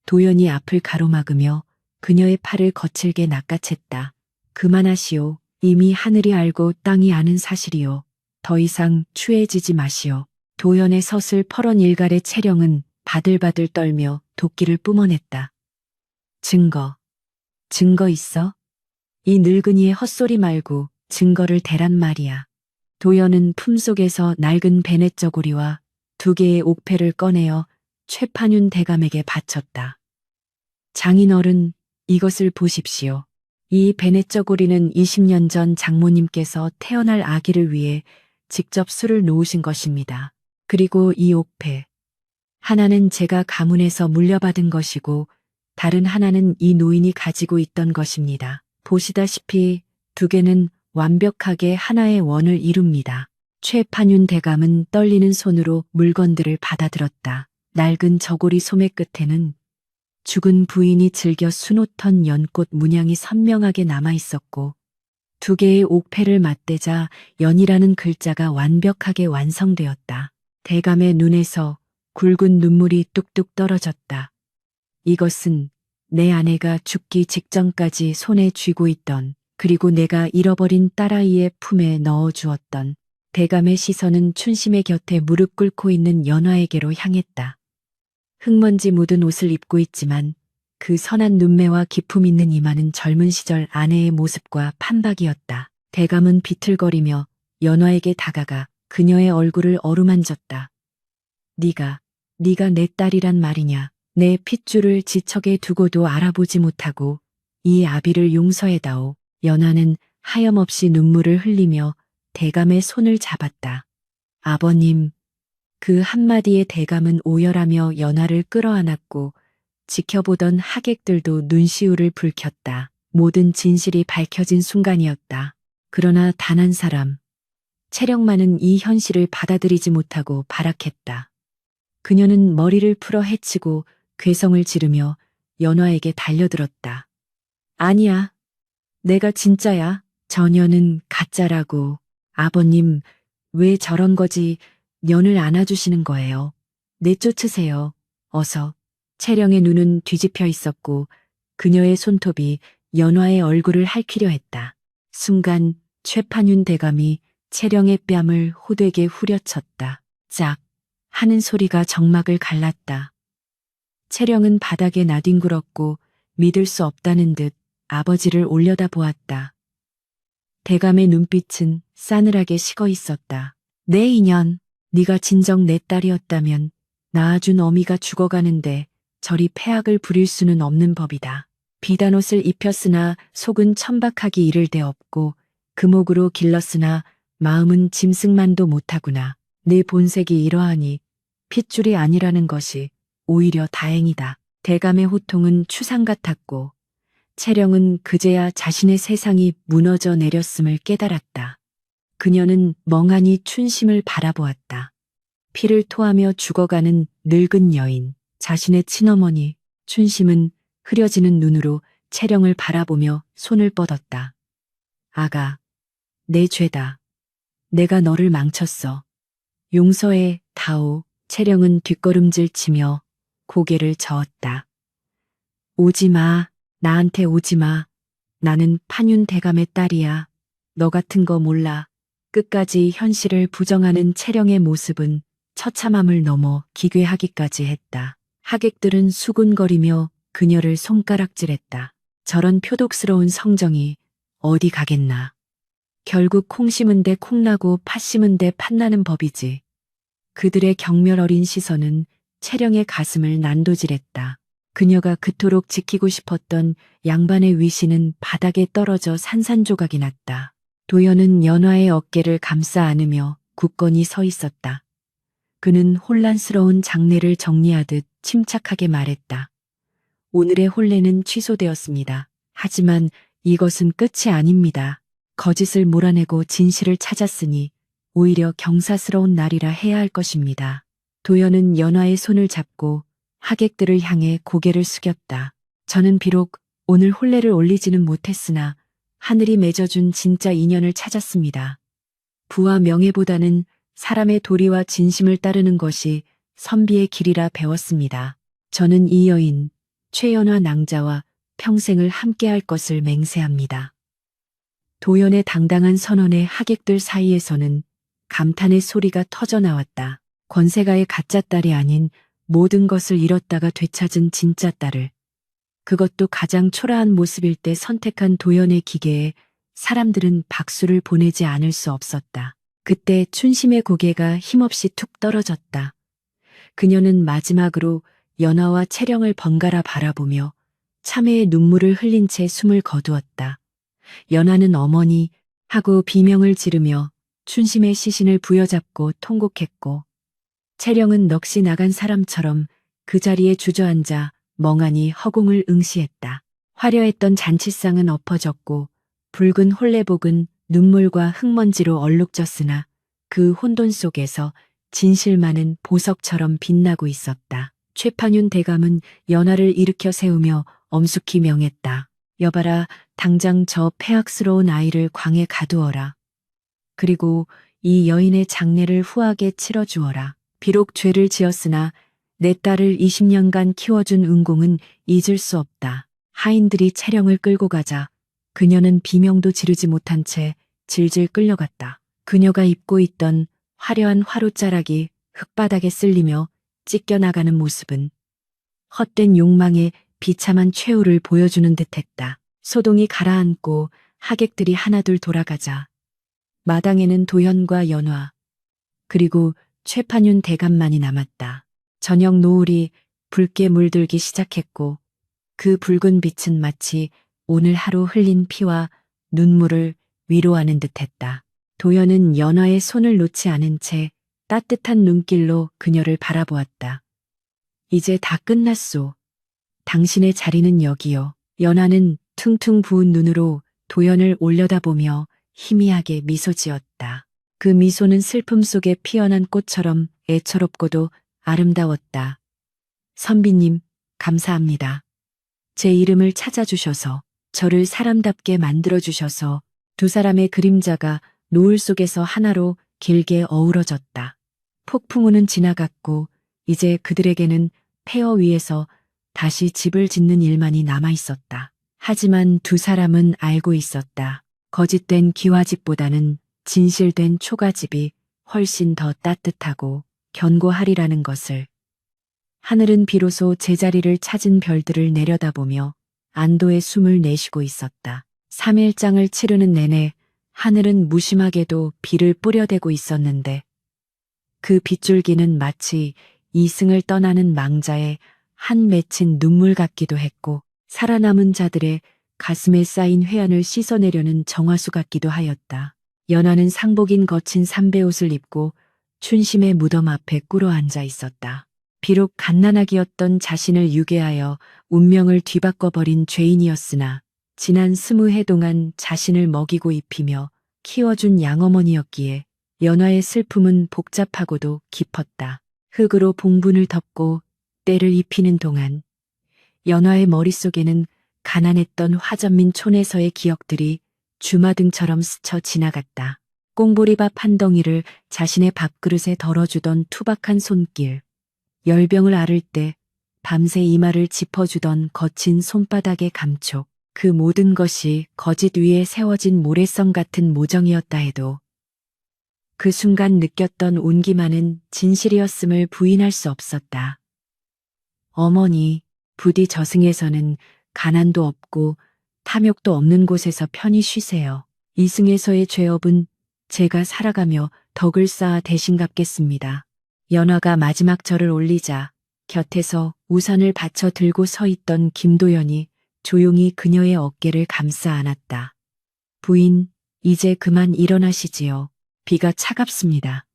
도연이 앞을 가로막으며 그녀의 팔을 거칠게 낚아챘다. 그만하시오. 이미 하늘이 알고 땅이 아는 사실이오. 더 이상 추해지지 마시오. 도연의 서슬 퍼런 일갈의 채령은 바들바들 떨며 도끼를 뿜어냈다. 증거 있어? 이 늙은이의 헛소리 말고 증거를 대란 말이야. 도연은 품속에서 낡은 베넷저고리와 2개의 옥패를 꺼내어 최판윤 대감에게 바쳤다. 장인어른, 이것을 보십시오. 이 베넷저고리는 20년 전 장모님께서 태어날 아기를 위해 직접 술을 놓으신 것입니다. 그리고 이 옥패. 하나는 제가 가문에서 물려받은 것이고 다른 하나는 이 노인이 가지고 있던 것입니다. 보시다시피 2개는 완벽하게 하나의 원을 이룹니다. 최판윤 대감은 떨리는 손으로 물건들을 받아들었다. 낡은 저고리 소매 끝에는 죽은 부인이 즐겨 수놓던 연꽃 문양이 선명하게 남아있었고 2개의 옥패를 맞대자 연이라는 글자가 완벽하게 완성되었다. 대감의 눈에서 굵은 눈물이 뚝뚝 떨어졌다. 이것은 내 아내가 죽기 직전까지 손에 쥐고 있던 그리고 내가 잃어버린 딸아이의 품에 넣어주었던. 대감의 시선은 춘심의 곁에 무릎 꿇고 있는 연화에게로 향했다. 흙먼지 묻은 옷을 입고 있지만 그 선한 눈매와 기품 있는 이마는 젊은 시절 아내의 모습과 판박이었다. 대감은 비틀거리며 연화에게 다가가 그녀의 얼굴을 어루만졌다. 네가 내 딸이란 말이냐. 내 핏줄을 지척에 두고도 알아보지 못하고 이 아비를 용서해다오. 연화는 하염없이 눈물을 흘리며 대감의 손을 잡았다. 아버님. 그 한마디에 대감은 오열하며 연화를 끌어안았고 지켜보던 하객들도 눈시울을 붉혔다. 모든 진실이 밝혀진 순간이었다. 그러나 단 한 사람. 채령만은 이 현실을 받아들이지 못하고 발악했다. 그녀는 머리를 풀어 헤치고 괴성을 지르며 연화에게 달려들었다. 아니야. 내가 진짜야. 전혀는 가짜라고. 아버님, 왜 저런 거지 년을 안아주시는 거예요. 내쫓으세요. 어서. 채령의 눈은 뒤집혀 있었고 그녀의 손톱이 연화의 얼굴을 핥히려 했다. 순간 최판윤 대감이 채령의 뺨을 호되게 후려쳤다. 짝 하는 소리가 정막을 갈랐다. 채령은 바닥에 나뒹굴었고 믿을 수 없다는 듯 아버지를 올려다보았다. 대감의 눈빛은 싸늘하게 식어 있었다. 내 인연, 네가 진정 내 딸이었다면 낳아준 어미가 죽어가는데 저리 패악을 부릴 수는 없는 법이다. 비단옷을 입혔으나 속은 천박하기 이를 데 없고 금옥으로 길렀으나 마음은 짐승만도 못하구나. 내 본색이 이러하니 핏줄이 아니라는 것이 오히려 다행이다. 대감의 호통은 추상 같았고 채령은 그제야 자신의 세상이 무너져 내렸음을 깨달았다. 그녀는 멍하니 춘심을 바라보았다. 피를 토하며 죽어가는 늙은 여인, 자신의 친어머니. 춘심은 흐려지는 눈으로 채령을 바라보며 손을 뻗었다. 아가, 내 죄다. 내가 너를 망쳤어. 용서해, 다오. 채령은 뒷걸음질 치며 고개를 저었다. 오지 마. 나한테 오지 마. 나는 판윤 대감의 딸이야. 너 같은 거 몰라. 끝까지 현실을 부정하는 채령의 모습은 처참함을 넘어 기괴하기까지 했다. 하객들은 수군거리며 그녀를 손가락질했다. 저런 표독스러운 성정이 어디 가겠나. 결국 콩 심은 데 콩나고 팥 심은 데 팥나는 법이지. 그들의 경멸 어린 시선은 채령의 가슴을 난도질했다. 그녀가 그토록 지키고 싶었던 양반의 위신은 바닥에 떨어져 산산조각이 났다. 도연은 연화의 어깨를 감싸 안으며 굳건히 서 있었다. 그는 혼란스러운 장례를 정리하듯 침착하게 말했다. 오늘의 혼례는 취소되었습니다. 하지만 이것은 끝이 아닙니다. 거짓을 몰아내고 진실을 찾았으니 오히려 경사스러운 날이라 해야 할 것입니다. 도연은 연화의 손을 잡고 하객들을 향해 고개를 숙였다. 저는 비록 오늘 혼례를 올리지는 못했으나 하늘이 맺어준 진짜 인연을 찾았습니다. 부와 명예보다는 사람의 도리와 진심을 따르는 것이 선비의 길이라 배웠습니다. 저는 이 여인, 최연화 낭자와 평생을 함께할 것을 맹세합니다. 도연의 당당한 선언에 하객들 사이에서는 감탄의 소리가 터져나왔다. 권세가의 가짜 딸이 아닌 모든 것을 잃었다가 되찾은 진짜 딸을, 그것도 가장 초라한 모습일 때 선택한 도연의 기계에 사람들은 박수를 보내지 않을 수 없었다. 그때 춘심의 고개가 힘없이 툭 떨어졌다. 그녀는 마지막으로 연화와 채령을 번갈아 바라보며 참회의 눈물을 흘린 채 숨을 거두었다. 연화는 어머니 하고 비명을 지르며 춘심의 시신을 부여잡고 통곡했고, 채령은 넋이 나간 사람처럼 그 자리에 주저앉아 멍하니 허공을 응시했다. 화려했던 잔치상은 엎어졌고 붉은 혼례복은 눈물과 흙먼지로 얼룩졌으나 그 혼돈 속에서 진실만은 보석처럼 빛나고 있었다. 최판윤 대감은 연화를 일으켜 세우며 엄숙히 명했다. 여봐라, 당장 저 폐악스러운 아이를 광에 가두어라. 그리고 이 여인의 장례를 후하게 치러주어라. 비록 죄를 지었으나 내 딸을 20년간 키워준 은공은 잊을 수 없다. 하인들이 채령을 끌고 가자 그녀는 비명도 지르지 못한 채 질질 끌려갔다. 그녀가 입고 있던 화려한 화로자락이 흙바닥에 쓸리며 찢겨나가는 모습은 헛된 욕망의 비참한 최후를 보여주는 듯했다. 소동이 가라앉고 하객들이 하나둘 돌아가자 마당에는 도연과 연화 그리고 최판윤 대감만이 남았다. 저녁 노을이 붉게 물들기 시작했고 그 붉은 빛은 마치 오늘 하루 흘린 피와 눈물을 위로하는 듯했다. 도연은 연화의 손을 놓지 않은 채 따뜻한 눈길로 그녀를 바라보았다. 이제 다 끝났소. 당신의 자리는 여기요. 연화는 퉁퉁 부은 눈으로 도연을 올려다보며 희미하게 미소 지었다. 그 미소는 슬픔 속에 피어난 꽃처럼 애처롭고도 아름다웠다. 선비님, 감사합니다. 제 이름을 찾아주셔서, 저를 사람답게 만들어주셔서 두 사람의 그림자가 노을 속에서 하나로 길게 어우러졌다. 폭풍우는 지나갔고 이제 그들에게는 폐허 위에서 다시 집을 짓는 일만이 남아있었다. 하지만 두 사람은 알고 있었다. 거짓된 기와집보다는 진실된 초가집이 훨씬 더 따뜻하고 견고하리라는 것을. 하늘은 비로소 제자리를 찾은 별들을 내려다보며 안도의 숨을 내쉬고 있었다. 3일장을 치르는 내내 하늘은 무심하게도 비를 뿌려대고 있었는데 그 빗줄기는 마치 이승을 떠나는 망자의 한 맺힌 눈물 같기도 했고 살아남은 자들의 가슴에 쌓인 회한을 씻어내려는 정화수 같기도 하였다. 연화는 상복인 거친 삼배옷을 입고 춘심의 무덤 앞에 꿇어 앉아 있었다. 비록 갓난아기였던 자신을 유괴하여 운명을 뒤바꿔버린 죄인이었으나 지난 20해 동안 자신을 먹이고 입히며 키워준 양어머니였기에 연화의 슬픔은 복잡하고도 깊었다. 흙으로 봉분을 덮고 때를 입히는 동안 연화의 머릿속에는 가난했던 화전민 촌에서의 기억들이 주마등처럼 스쳐 지나갔다. 꽁보리밥 한 덩이를 자신의 밥그릇에 덜어주던 투박한 손길, 열병을 앓을 때 밤새 이마를 짚어주던 거친 손바닥의 감촉, 그 모든 것이 거짓 위에 세워진 모래성 같은 모정이었다 해도 그 순간 느꼈던 온기만은 진실이었음을 부인할 수 없었다. 어머니, 부디 저승에서는 가난도 없고 탐욕도 없는 곳에서 편히 쉬세요. 이승에서의 죄업은 제가 살아가며 덕을 쌓아 대신 갚겠습니다. 연화가 마지막 절을 올리자 곁에서 우산을 받쳐 들고 서 있던 김도연이 조용히 그녀의 어깨를 감싸 안았다. 부인, 이제 그만 일어나시지요. 비가 차갑습니다.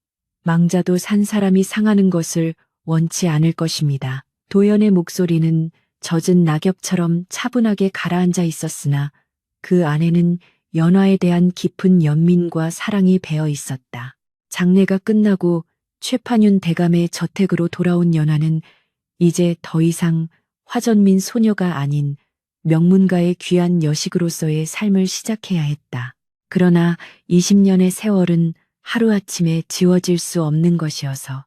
망자도 산 사람이 상하는 것을 원치 않을 것입니다. 도연의 목소리는 젖은 낙엽처럼 차분하게 가라앉아 있었으나 그 안에는 연화에 대한 깊은 연민과 사랑이 배어 있었다. 장례가 끝나고 최판윤 대감의 저택으로 돌아온 연화는 이제 더 이상 화전민 소녀가 아닌 명문가의 귀한 여식으로서의 삶을 시작해야 했다. 그러나 20년의 세월은 하루아침에 지워질 수 없는 것이어서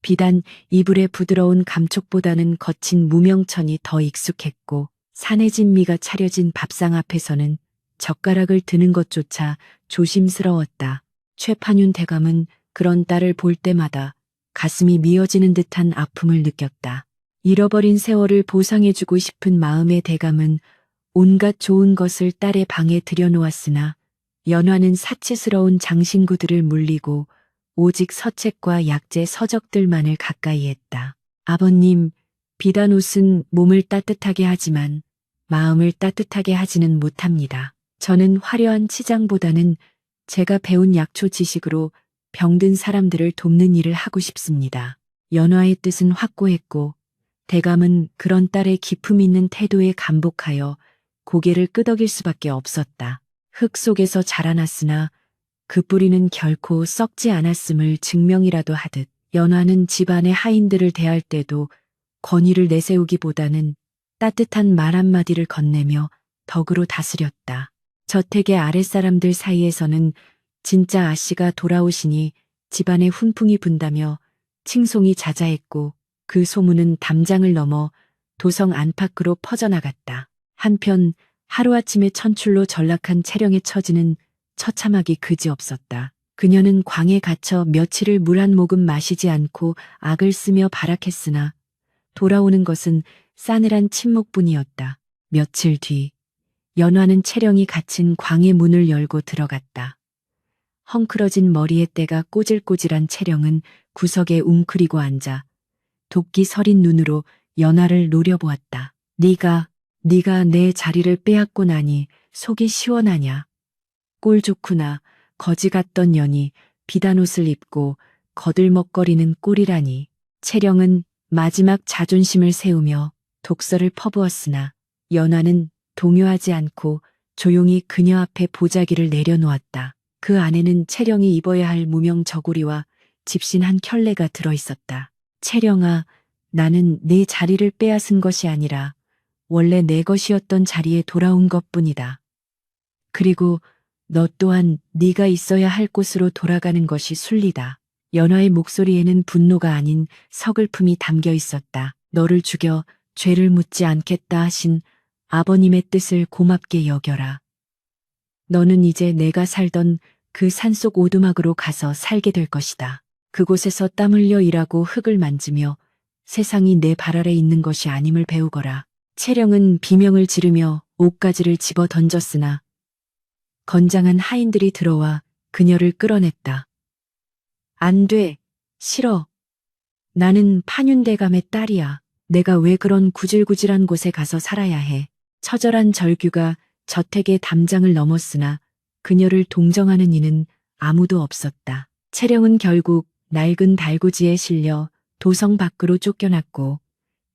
비단 이불의 부드러운 감촉보다는 거친 무명천이 더 익숙했고 산해진 미가 차려진 밥상 앞에서는 젓가락을 드는 것조차 조심스러웠다. 최판윤 대감은 그런 딸을 볼 때마다 가슴이 미어지는 듯한 아픔을 느꼈다. 잃어버린 세월을 보상해주고 싶은 마음의 대감은 온갖 좋은 것을 딸의 방에 들여놓았으나 연화는 사치스러운 장신구들을 물리고 오직 서책과 약재 서적들만을 가까이 했다. 아버님, 비단 옷은 몸을 따뜻하게 하지만 마음을 따뜻하게 하지는 못합니다. 저는 화려한 치장보다는 제가 배운 약초 지식으로 병든 사람들을 돕는 일을 하고 싶습니다. 연화의 뜻은 확고했고 대감은 그런 딸의 기품 있는 태도에 감복하여 고개를 끄덕일 수밖에 없었다. 흙 속에서 자라났으나 그 뿌리는 결코 썩지 않았음을 증명이라도 하듯 연화는 집안의 하인들을 대할 때도 권위를 내세우기보다는 따뜻한 말 한마디를 건네며 덕으로 다스렸다. 저택의 아랫사람들 사이에서는 진짜 아씨가 돌아오시니 집안에 훈풍이 분다며 칭송이 자자했고 그 소문은 담장을 넘어 도성 안팎으로 퍼져나갔다. 한편 하루아침에 천출로 전락한 채령의 처지는 처참하기 그지없었다. 그녀는 광에 갇혀 며칠을 물 한 모금 마시지 않고 악을 쓰며 발악했으나 돌아오는 것은 싸늘한 침묵뿐이었다. 며칠 뒤 연화는 채령이 갇힌 광의 문을 열고 들어갔다. 헝클어진 머리에 때가 꼬질꼬질한 채령은 구석에 웅크리고 앉아 도끼 서린 눈으로 연화를 노려보았다. 네가 내 자리를 빼앗고 나니 속이 시원하냐. 꼴 좋구나. 거지 같던 년이 비단옷을 입고 거들먹거리는 꼴이라니. 채령은 마지막 자존심을 세우며 독서를 퍼부었으나 연화는 동요하지 않고 조용히 그녀 앞에 보자기를 내려놓았다. 그 안에는 채령이 입어야 할 무명 저고리와 집신 한 켤레가 들어있었다. 채령아, 나는 내 자리를 빼앗은 것이 아니라 원래 내 것이었던 자리에 돌아온 것뿐이다. 그리고 너 또한 네가 있어야 할 곳으로 돌아가는 것이 순리다. 연화의 목소리에는 분노가 아닌 서글픔이 담겨 있었다. 너를 죽여 죄를 묻지 않겠다 하신 아버님의 뜻을 고맙게 여겨라. 너는 이제 내가 살던 그 산속 오두막으로 가서 살게 될 것이다. 그곳에서 땀 흘려 일하고 흙을 만지며 세상이 내 발 아래 있는 것이 아님을 배우거라. 채령은 비명을 지르며 옷가지를 집어 던졌으나 건장한 하인들이 들어와 그녀를 끌어냈다. 안 돼. 싫어. 나는 판윤대감의 딸이야. 내가 왜 그런 구질구질한 곳에 가서 살아야 해. 처절한 절규가 저택의 담장을 넘었으나 그녀를 동정하는 이는 아무도 없었다. 채령은 결국 낡은 달구지에 실려 도성 밖으로 쫓겨났고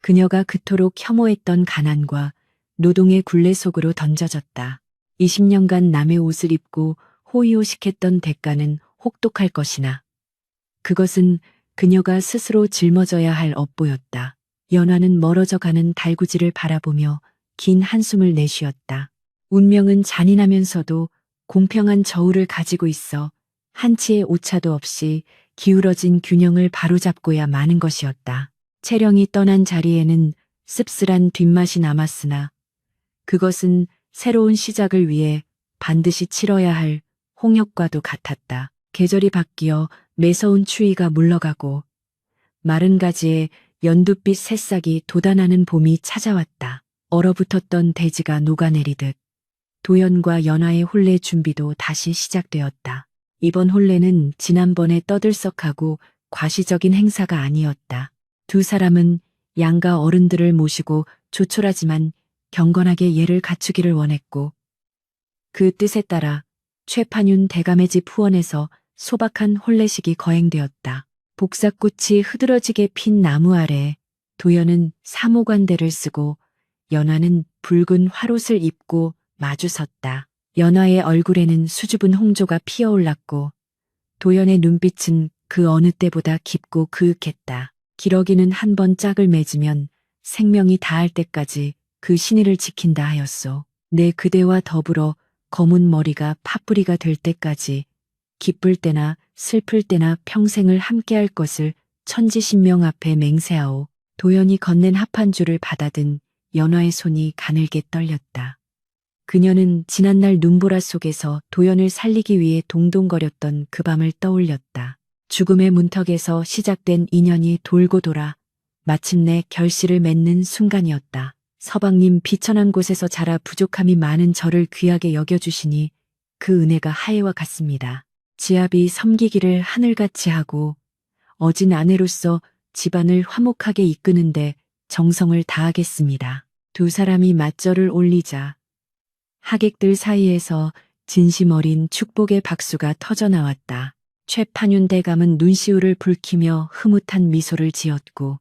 그녀가 그토록 혐오했던 가난과 노동의 굴레 속으로 던져졌다. 20년간 남의 옷을 입고 호의호식했던 대가는 혹독할 것이나 그것은 그녀가 스스로 짊어져야 할 업보였다. 연화는 멀어져 가는 달구지를 바라보며 긴 한숨을 내쉬었다. 운명은 잔인하면서도 공평한 저울을 가지고 있어 한치의 오차도 없이 기울어진 균형을 바로잡고야 마는 것이었다. 채령이 떠난 자리에는 씁쓸한 뒷맛이 남았으나 그것은 새로운 시작을 위해 반드시 치러야 할 홍역과도 같았다. 계절이 바뀌어 매서운 추위가 물러가고 마른 가지에 연두빛 새싹이 돋아나는 봄이 찾아왔다. 얼어붙었던 대지가 녹아내리듯 도연과 연화의 혼례 준비도 다시 시작되었다. 이번 혼례는 지난번에 떠들썩하고 과시적인 행사가 아니었다. 두 사람은 양가 어른들을 모시고 조촐하지만 경건하게 예를 갖추기를 원했고 그 뜻에 따라 최판윤 대감의 집 후원에서 소박한 혼례식이 거행되었다. 복사꽃이 흐드러지게 핀 나무 아래 도연은 사모관대를 쓰고 연화는 붉은 화롯을 입고 마주섰다. 연화의 얼굴에는 수줍은 홍조가 피어올랐고 도연의 눈빛은 그 어느 때보다 깊고 그윽했다. 기러기는 한 번 짝을 맺으면 생명이 다할 때까지 그 신의를 지킨다 하였소. 내 그대와 더불어 검은 머리가 팥뿌리가 될 때까지 기쁠 때나 슬플 때나 평생을 함께할 것을 천지신명 앞에 맹세하오. 도연이 건넨 합한줄을 받아든 연화의 손이 가늘게 떨렸다. 그녀는 지난날 눈보라 속에서 도연을 살리기 위해 동동거렸던 그 밤을 떠올렸다. 죽음의 문턱에서 시작된 인연이 돌고 돌아 마침내 결실을 맺는 순간이었다. 서방님 비천한 곳에서 자라 부족함이 많은 저를 귀하게 여겨주시니 그 은혜가 하해와 같습니다. 지압이 섬기기를 하늘같이 하고 어진 아내로서 집안을 화목하게 이끄는데 정성을 다하겠습니다. 두 사람이 맞절을 올리자 하객들 사이에서 진심 어린 축복의 박수가 터져나왔다. 최판윤 대감은 눈시울을 붉히며 흐뭇한 미소를 지었고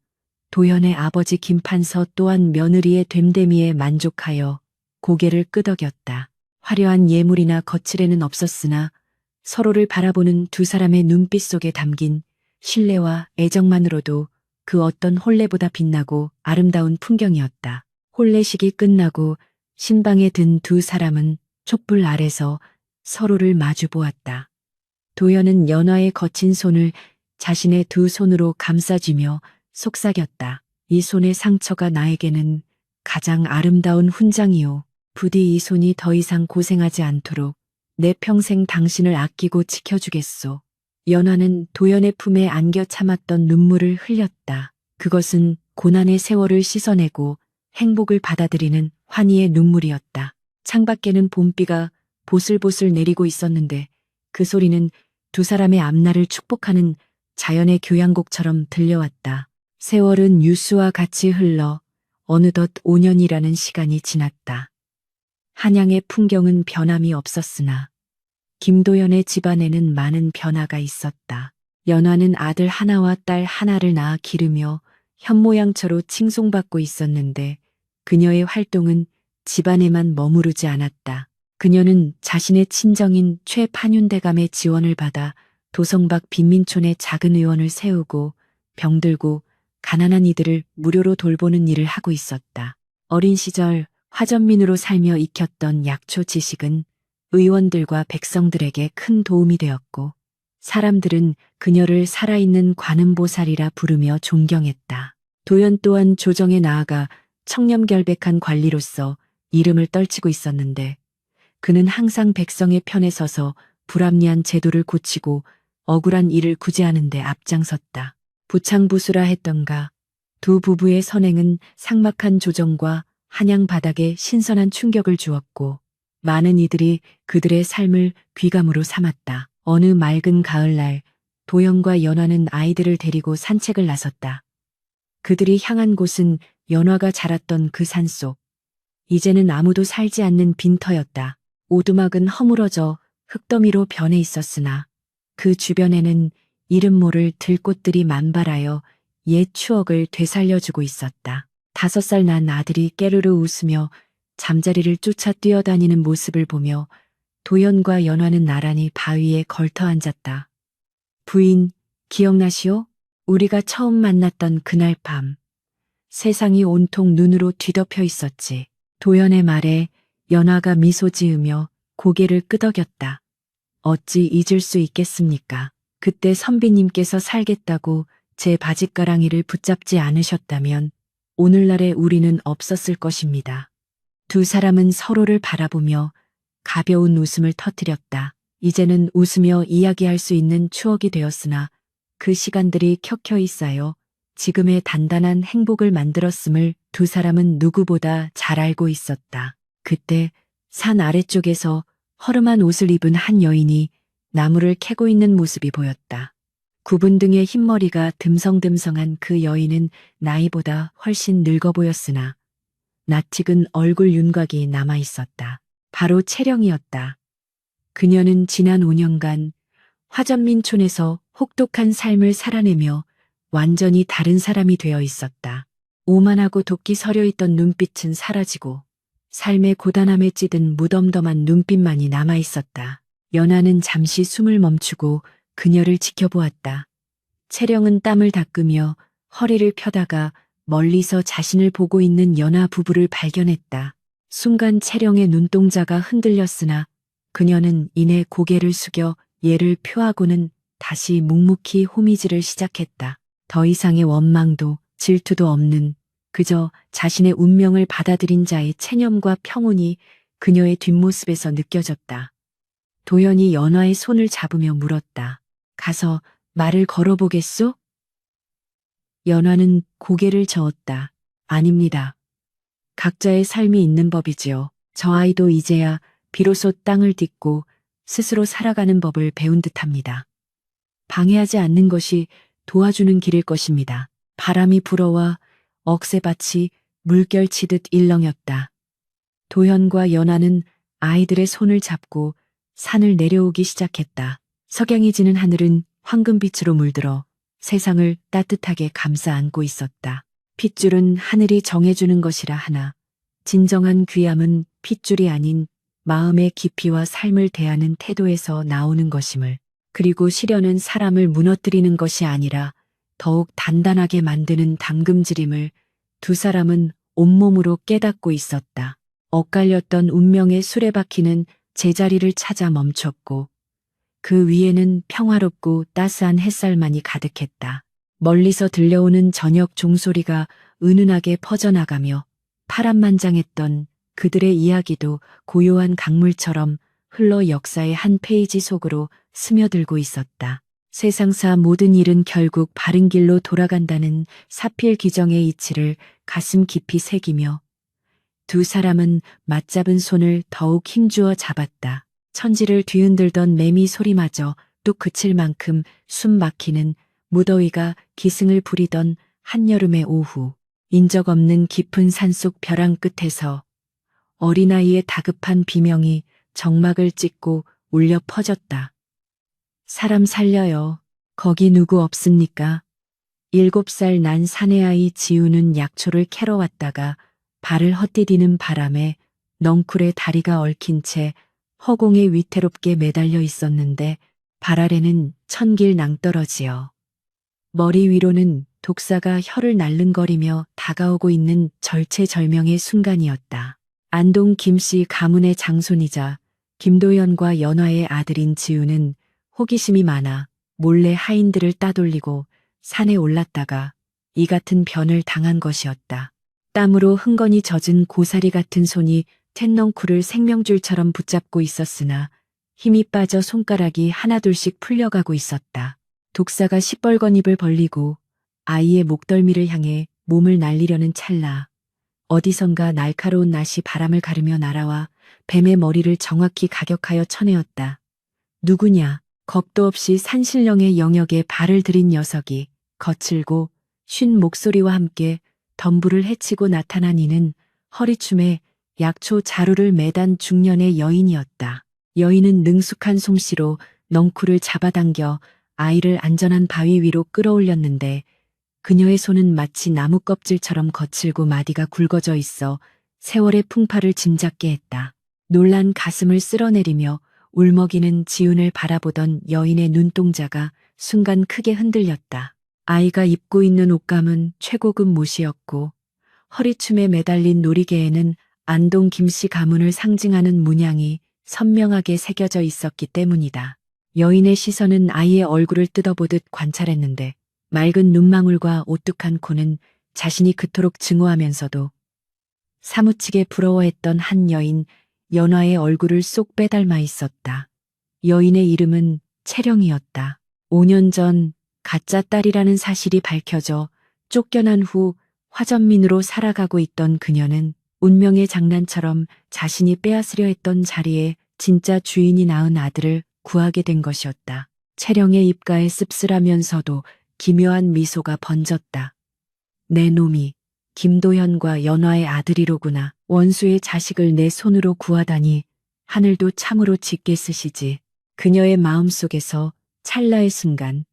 도연의 아버지 김판서 또한 며느리의 됨됨이에 만족하여 고개를 끄덕였다. 화려한 예물이나 거칠에는 없었으나 서로를 바라보는 두 사람의 눈빛 속에 담긴 신뢰와 애정만으로도 그 어떤 혼례보다 빛나고 아름다운 풍경이었다. 혼례식이 끝나고 신방에 든 두 사람은 촛불 아래서 서로를 마주 보았다. 도연은 연화의 거친 손을 자신의 두 손으로 감싸쥐며 속삭였다. 이 손의 상처가 나에게는 가장 아름다운 훈장이요. 부디 이 손이 더 이상 고생하지 않도록 내 평생 당신을 아끼고 지켜주겠소. 연화는 도연의 품에 안겨 참았던 눈물을 흘렸다. 그것은 고난의 세월을 씻어내고 행복을 받아들이는 환희의 눈물이었다. 창밖에는 봄비가 보슬보슬 내리고 있었는데 그 소리는 두 사람의 앞날을 축복하는 자연의 교향곡처럼 들려왔다. 세월은 유수와 같이 흘러 어느덧 5년이라는 시간이 지났다. 한양의 풍경은 변함이 없었으나 김도연의 집안에는 많은 변화가 있었다. 연화는 아들 하나와 딸 하나를 낳아 기르며 현모양처로 칭송받고 있었는데 그녀의 활동은 집안에만 머무르지 않았다. 그녀는 자신의 친정인 최판윤 대감의 지원을 받아 도성박 빈민촌에 작은 의원을 세우고 병들고 가난한 이들을 무료로 돌보는 일을 하고 있었다. 어린 시절 화전민으로 살며 익혔던 약초 지식은 의원들과 백성들에게 큰 도움이 되었고 사람들은 그녀를 살아있는 관음보살이라 부르며 존경했다. 도연 또한 조정에 나아가 청렴결백한 관리로서 이름을 떨치고 있었는데 그는 항상 백성의 편에 서서 불합리한 제도를 고치고 억울한 일을 구제하는 데 앞장섰다. 부창부수라 했던가 두 부부의 선행은 삭막한 조정과 한양 바닥에 신선한 충격을 주었고 많은 이들이 그들의 삶을 귀감으로 삼았다. 어느 맑은 가을날 도연과 연화는 아이들을 데리고 산책을 나섰다. 그들이 향한 곳은 연화가 자랐던 그 산속. 이제는 아무도 살지 않는 빈터였다. 오두막은 허물어져 흙더미로 변해 있었으나 그 주변에는 이름 모를 들꽃들이 만발하여 옛 추억을 되살려주고 있었다. 5살 난 아들이 깨르르 웃으며 잠자리를 쫓아 뛰어다니는 모습을 보며 도연과 연화는 나란히 바위에 걸터 앉았다. 부인, 기억나시오? 우리가 처음 만났던 그날 밤. 세상이 온통 눈으로 뒤덮여 있었지. 도연의 말에 연화가 미소 지으며 고개를 끄덕였다. 어찌 잊을 수 있겠습니까? 그때 선비님께서 살겠다고 제 바짓가랑이를 붙잡지 않으셨다면 오늘날의 우리는 없었을 것입니다. 두 사람은 서로를 바라보며 가벼운 웃음을 터뜨렸다. 이제는 웃으며 이야기할 수 있는 추억이 되었으나 그 시간들이 켜켜이 쌓여 지금의 단단한 행복을 만들었음을 두 사람은 누구보다 잘 알고 있었다. 그때 산 아래쪽에서 허름한 옷을 입은 한 여인이 나무를 캐고 있는 모습이 보였다. 굽은 등의 흰머리가 듬성듬성한 그 여인은 나이보다 훨씬 늙어 보였으나 낯익은 얼굴 윤곽이 남아 있었다. 바로 채령이었다. 그녀는 지난 5년간 화전민촌에서 혹독한 삶을 살아내며 완전히 다른 사람이 되어 있었다. 오만하고 도끼 서려 있던 눈빛은 사라지고 삶의 고단함에 찌든 무덤덤한 눈빛만이 남아 있었다. 연하는 잠시 숨을 멈추고 그녀를 지켜보았다. 채령은 땀을 닦으며 허리를 펴다가 멀리서 자신을 보고 있는 연하 부부를 발견했다. 순간 채령의 눈동자가 흔들렸으나 그녀는 이내 고개를 숙여 예를 표하고는 다시 묵묵히 호미질을 시작했다. 더 이상의 원망도 질투도 없는 그저 자신의 운명을 받아들인 자의 체념과 평온이 그녀의 뒷모습에서 느껴졌다. 도연이 연화의 손을 잡으며 물었다. 가서 말을 걸어보겠소? 연화는 고개를 저었다. 아닙니다. 각자의 삶이 있는 법이지요. 저 아이도 이제야 비로소 땅을 딛고 스스로 살아가는 법을 배운 듯합니다. 방해하지 않는 것이 도와주는 길일 것입니다. 바람이 불어와 억새밭이 물결치듯 일렁였다. 도현과 연화는 아이들의 손을 잡고 산을 내려오기 시작했다. 석양이 지는 하늘은 황금빛으로 물들어 세상을 따뜻하게 감싸 안고 있었다. 핏줄은 하늘이 정해주는 것이라 하나 진정한 귀함은 핏줄이 아닌 마음의 깊이와 삶을 대하는 태도에서 나오는 것임을, 그리고 시련은 사람을 무너뜨리는 것이 아니라 더욱 단단하게 만드는 담금질임을 두 사람은 온몸으로 깨닫고 있었다. 엇갈렸던 운명의 수레바퀴는 제자리를 찾아 멈췄고 그 위에는 평화롭고 따스한 햇살만이 가득했다. 멀리서 들려오는 저녁 종소리가 은은하게 퍼져나가며 파란만장했던 그들의 이야기도 고요한 강물처럼 흘러 역사의 한 페이지 속으로 스며들고 있었다. 세상사 모든 일은 결국 바른 길로 돌아간다는 사필 규정의 이치를 가슴 깊이 새기며 두 사람은 맞잡은 손을 더욱 힘주어 잡았다. 천지를 뒤흔들던 매미 소리마저 뚝 그칠 만큼 숨 막히는 무더위가 기승을 부리던 한여름의 오후, 인적 없는 깊은 산속 벼랑 끝에서 어린아이의 다급한 비명이 정막을 찢고 울려 퍼졌다. 사람 살려요. 거기 누구 없습니까? 7살 난 사내아이 지우는 약초를 캐러 왔다가 발을 헛디디는 바람에 넝쿨에 다리가 얽힌 채 허공에 위태롭게 매달려 있었는데 발 아래는 천길 낭떠러지요. 머리 위로는 독사가 혀를 날름거리며 다가오고 있는 절체절명의 순간이었다. 안동 김씨 가문의 장손이자 김도연과 연화의 아들인 지우는 호기심이 많아 몰래 하인들을 따돌리고 산에 올랐다가 이 같은 변을 당한 것이었다. 땀으로 흥건히 젖은 고사리 같은 손이 텐넝쿨을 생명줄처럼 붙잡고 있었으나 힘이 빠져 손가락이 하나둘씩 풀려가고 있었다. 독사가 시뻘건 입을 벌리고 아이의 목덜미를 향해 몸을 날리려는 찰나 어디선가 날카로운 낫이 바람을 가르며 날아와 뱀의 머리를 정확히 가격하여 쳐내었다. 누구냐? 겁도 없이 산신령의 영역에 발을 들인 녀석이 거칠고 쉰 목소리와 함께 덤불을 헤치고 나타난 이는 허리춤에 약초 자루를 매단 중년의 여인이었다. 여인은 능숙한 솜씨로 넝쿨을 잡아당겨 아이를 안전한 바위 위로 끌어올렸는데 그녀의 손은 마치 나무 껍질처럼 거칠고 마디가 굵어져 있어 세월의 풍파를 짐작게 했다. 놀란 가슴을 쓸어내리며 울먹이는 지훈을 바라보던 여인의 눈동자가 순간 크게 흔들렸다. 아이가 입고 있는 옷감은 최고급 못이었고 허리춤에 매달린 놀이개에는 안동 김씨 가문을 상징하는 문양이 선명하게 새겨져 있었기 때문이다. 여인의 시선은 아이의 얼굴을 뜯어보듯 관찰했는데 맑은 눈망울과 오뚝한 코는 자신이 그토록 증오하면서도 사무치게 부러워했던 한 여인 연화의 얼굴을 쏙 빼닮아 있었다. 여인의 이름은 채령이었다. 5년 전 가짜 딸이라는 사실이 밝혀져 쫓겨난 후 화전민으로 살아가고 있던 그녀는 운명의 장난처럼 자신이 빼앗으려 했던 자리에 진짜 주인이 낳은 아들을 구하게 된 것이었다. 채령의 입가에 씁쓸하면서도 기묘한 미소가 번졌다. 내 놈이 김도현과 연화의 아들이로구나. 원수의 자식을 내 손으로 구하다니 하늘도 참으로 짙게 쓰시지. 그녀의 마음속에서 찰나의 순간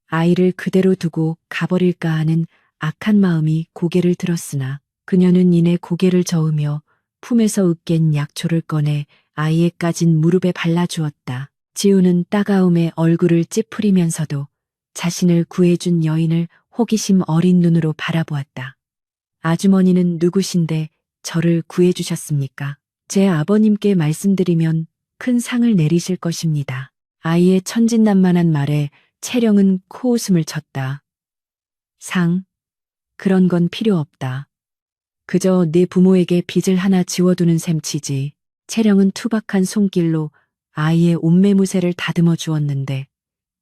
아이를 그대로 두고 가버릴까 하는 악한 마음이 고개를 들었으나 그녀는 이내 고개를 저으며 품에서 으깬 약초를 꺼내 아이의 까진 무릎에 발라주었다. 지우는 따가움에 얼굴을 찌푸리면서도 자신을 구해준 여인을 호기심 어린 눈으로 바라보았다. 아주머니는 누구신데 저를 구해주셨습니까? 제 아버님께 말씀드리면 큰 상을 내리실 것입니다. 아이의 천진난만한 말에 채령은 코웃음을 쳤다. 상? 그런 건 필요 없다. 그저 네 부모에게 빚을 하나 지워두는 셈치지. 채령은 투박한 손길로 아이의 옷매무새를 다듬어 주었는데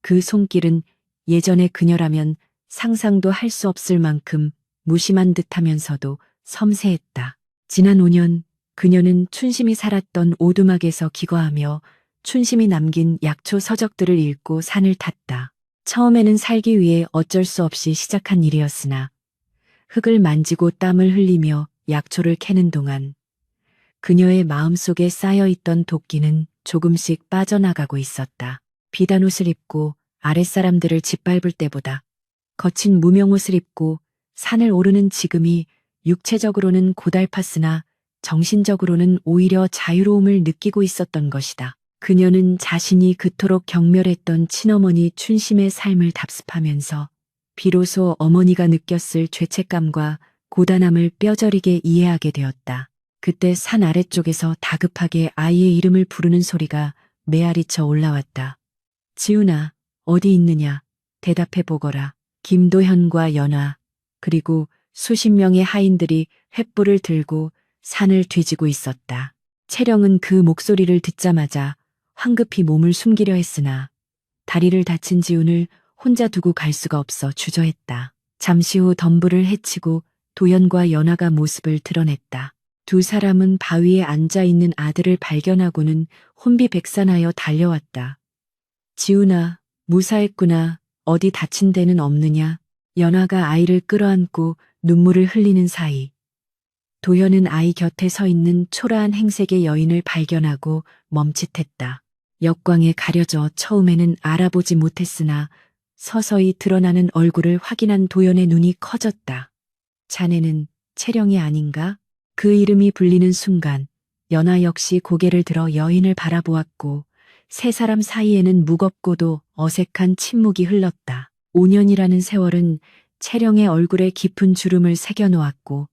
그 손길은 예전의 그녀라면 상상도 할 수 없을 만큼 무심한 듯하면서도 섬세했다. 지난 5년 그녀는 춘심이 살았던 오두막에서 기거하며 춘심이 남긴 약초 서적들을 읽고 산을 탔다. 처음에는 살기 위해 어쩔 수 없이 시작한 일이었으나 흙을 만지고 땀을 흘리며 약초를 캐는 동안 그녀의 마음속에 쌓여있던 도끼는 조금씩 빠져나가고 있었다. 비단 옷을 입고 아랫사람들을 짓밟을 때보다 거친 무명옷을 입고 산을 오르는 지금이 육체적으로는 고달팠으나 정신적으로는 오히려 자유로움을 느끼고 있었던 것이다. 그녀는 자신이 그토록 경멸했던 친어머니 춘심의 삶을 답습하면서 비로소 어머니가 느꼈을 죄책감과 고단함을 뼈저리게 이해하게 되었다. 그때 산 아래쪽에서 다급하게 아이의 이름을 부르는 소리가 메아리쳐 올라왔다. 지훈아, 어디 있느냐? 대답해 보거라. 김도현과 연화, 그리고 수십 명의 하인들이 횃불을 들고 산을 뒤지고 있었다. 채령은 그 목소리를 듣자마자 황급히 몸을 숨기려 했으나 다리를 다친 지훈을 혼자 두고 갈 수가 없어 주저했다. 잠시 후 덤불을 헤치고 도연과 연화가 모습을 드러냈다. 두 사람은 바위에 앉아있는 아들을 발견하고는 혼비백산하여 달려왔다. 지훈아, 무사했구나. 어디 다친 데는 없느냐? 연화가 아이를 끌어안고 눈물을 흘리는 사이 도연은 아이 곁에 서 있는 초라한 행색의 여인을 발견하고 멈칫했다. 역광에 가려져 처음에는 알아보지 못했으나 서서히 드러나는 얼굴을 확인한 도연의 눈이 커졌다. 자네는 채령이 아닌가? 그 이름이 불리는 순간 연화 역시 고개를 들어 여인을 바라보았고 세 사람 사이에는 무겁고도 어색한 침묵이 흘렀다. 5년이라는 세월은 채령의 얼굴에 깊은 주름을 새겨놓았고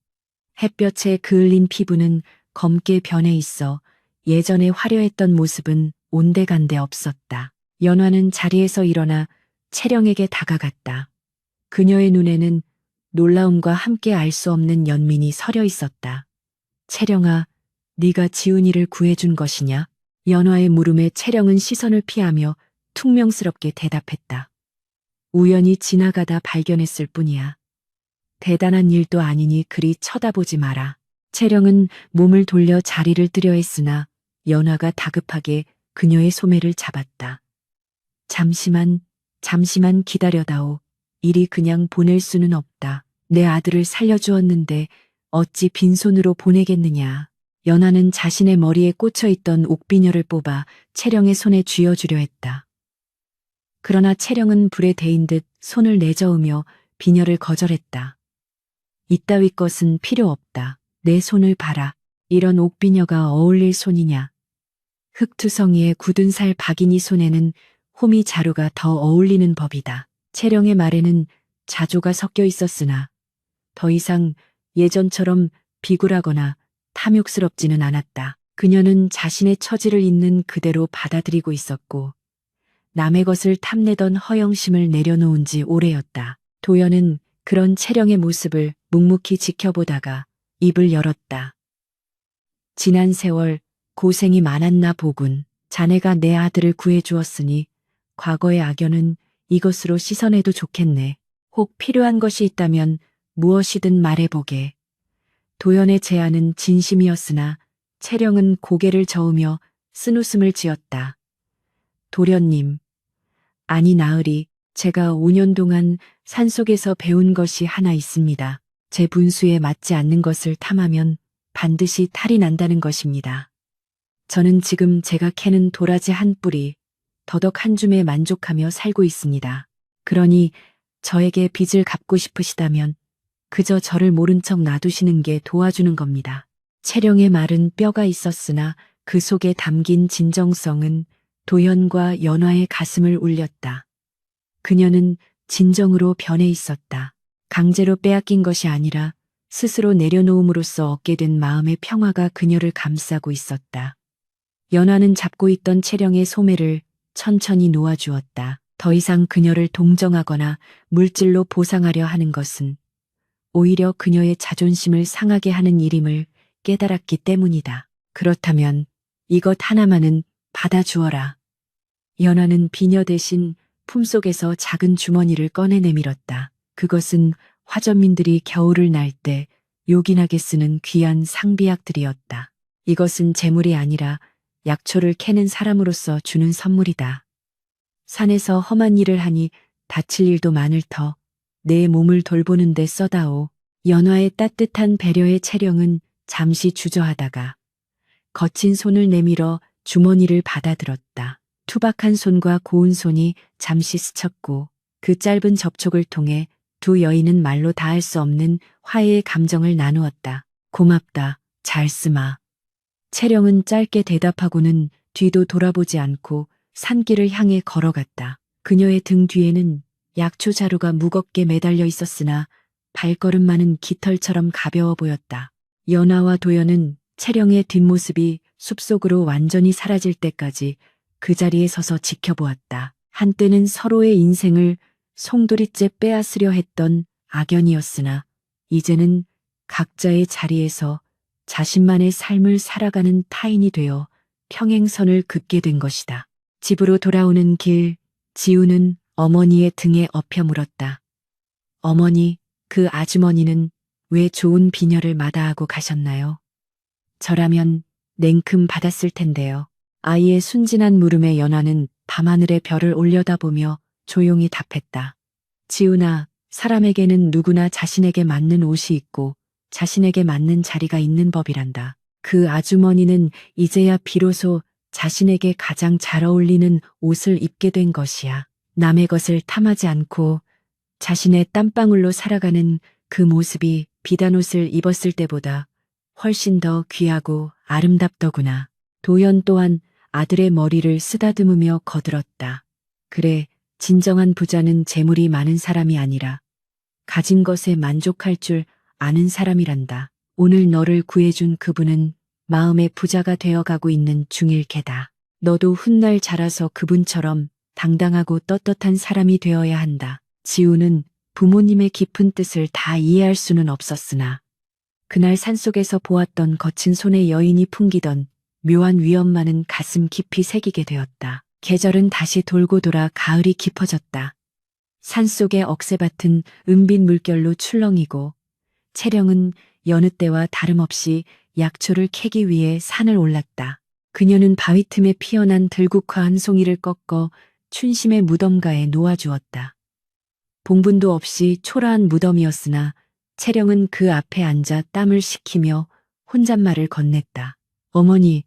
햇볕에 그을린 피부는 검게 변해 있어 예전에 화려했던 모습은 온데간데 없었다. 연화는 자리에서 일어나 채령에게 다가갔다. 그녀의 눈에는 놀라움과 함께 알 수 없는 연민이 서려 있었다. 채령아, 네가 지훈이를 구해준 것이냐? 연화의 물음에 채령은 시선을 피하며 퉁명스럽게 대답했다. 우연히 지나가다 발견했을 뿐이야. 대단한 일도 아니니 그리 쳐다보지 마라. 채령은 몸을 돌려 자리를 뜨려 했으나 연화가 다급하게 그녀의 소매를 잡았다. 잠시만 기다려다오. 이리 그냥 보낼 수는 없다. 내 아들을 살려주었는데 어찌 빈손으로 보내겠느냐. 연화는 자신의 머리에 꽂혀있던 옥비녀를 뽑아 채령의 손에 쥐어주려 했다. 그러나 채령은 불에 데인 듯 손을 내저으며 비녀를 거절했다. 이따위 것은 필요 없다. 내 손을 봐라. 이런 옥비녀가 어울릴 손이냐. 흑투성이의 굳은 살 박인이 손에는 호미 자루가 더 어울리는 법이다. 채령의 말에는 자조가 섞여 있었으나 더 이상 예전처럼 비굴하거나 탐욕스럽지는 않았다. 그녀는 자신의 처지를 있는 그대로 받아들이고 있었고 남의 것을 탐내던 허영심을 내려놓은 지 오래였다. 도연은 그런 채령의 모습을 묵묵히 지켜보다가 입을 열었다. 지난 세월 고생이 많았나 보군. 자네가 내 아들을 구해주었으니 과거의 악연은 이것으로 씻어내도 좋겠네. 혹 필요한 것이 있다면 무엇이든 말해보게. 도연의 제안은 진심이었으나 채령은 고개를 저으며 쓴웃음을 지었다. 도련님, 아니 나으리, 제가 5년 동안 산속에서 배운 것이 하나 있습니다. 제 분수에 맞지 않는 것을 탐하면 반드시 탈이 난다는 것입니다. 저는 지금 제가 캐는 도라지 한 뿌리, 더덕 한 줌에 만족하며 살고 있습니다. 그러니 저에게 빚을 갚고 싶으시다면 그저 저를 모른 척 놔두시는 게 도와주는 겁니다. 채령의 말은 뼈가 있었으나 그 속에 담긴 진정성은 도연과 연화의 가슴을 울렸다. 그녀는 진정으로 변해 있었다. 강제로 빼앗긴 것이 아니라 스스로 내려놓음으로써 얻게 된 마음의 평화가 그녀를 감싸고 있었다. 연화는 잡고 있던 채령의 소매를 천천히 놓아주었다. 더 이상 그녀를 동정하거나 물질로 보상하려 하는 것은 오히려 그녀의 자존심을 상하게 하는 일임을 깨달았기 때문이다. 그렇다면 이것 하나만은 받아주어라. 연화는 비녀 대신 품속에서 작은 주머니를 꺼내 내밀었다. 그것은 화전민들이 겨울을 날 때 요긴하게 쓰는 귀한 상비약들이었다. 이것은 재물이 아니라 약초를 캐는 사람으로서 주는 선물이다. 산에서 험한 일을 하니 다칠 일도 많을 터 내 몸을 돌보는 데 써다오. 연화의 따뜻한 배려의 채령은 잠시 주저하다가 거친 손을 내밀어 주머니를 받아들었다. 투박한 손과 고운 손이 잠시 스쳤고 그 짧은 접촉을 통해 두 여인은 말로 다할 수 없는 화해의 감정을 나누었다. 고맙다. 잘 쓰마. 채령은 짧게 대답하고는 뒤도 돌아보지 않고 산길을 향해 걸어갔다. 그녀의 등 뒤에는 약초 자루가 무겁게 매달려 있었으나 발걸음만은 깃털처럼 가벼워 보였다. 연화와 도연은 채령의 뒷모습이 숲속으로 완전히 사라질 때까지 그 자리에 서서 지켜보았다. 한때는 서로의 인생을 송두리째 빼앗으려 했던 악연이었으나 이제는 각자의 자리에서 자신만의 삶을 살아가는 타인이 되어 평행선을 긋게 된 것이다. 집으로 돌아오는 길, 지우는 어머니의 등에 엎여 물었다. 어머니, 그 아주머니는 왜 좋은 비녀를 마다하고 가셨나요? 저라면 냉큼 받았을 텐데요. 아이의 순진한 물음에 연화는 밤하늘의 별을 올려다보며 조용히 답했다. 지훈아, 사람에게는 누구나 자신에게 맞는 옷이 있고 자신에게 맞는 자리가 있는 법이란다. 그 아주머니는 이제야 비로소 자신에게 가장 잘 어울리는 옷을 입게 된 것이야. 남의 것을 탐하지 않고 자신의 땀방울로 살아가는 그 모습이 비단 옷을 입었을 때보다 훨씬 더 귀하고 아름답더구나. 도연 또한 아들의 머리를 쓰다듬으며 거들었다. 그래, 진정한 부자는 재물이 많은 사람이 아니라 가진 것에 만족할 줄 아는 사람이란다. 오늘 너를 구해준 그분은 마음의 부자가 되어가고 있는 중일 게다. 너도 훗날 자라서 그분처럼 당당하고 떳떳한 사람이 되어야 한다. 지우는 부모님의 깊은 뜻을 다 이해할 수는 없었으나 그날 산속에서 보았던 거친 손의 여인이 풍기던 묘한 위엄만은 가슴 깊이 새기게 되었다. 계절은 다시 돌고 돌아 가을이 깊어졌다. 산속의 억새밭은 은빛 물결로 출렁이고 채령은 여느 때와 다름없이 약초를 캐기 위해 산을 올랐다. 그녀는 바위 틈에 피어난 들국화 한 송이를 꺾어 춘심의 무덤가에 놓아주었다. 봉분도 없이 초라한 무덤이었으나 채령은 그 앞에 앉아 땀을 식히며 혼잣말을 건넸다. 어머니,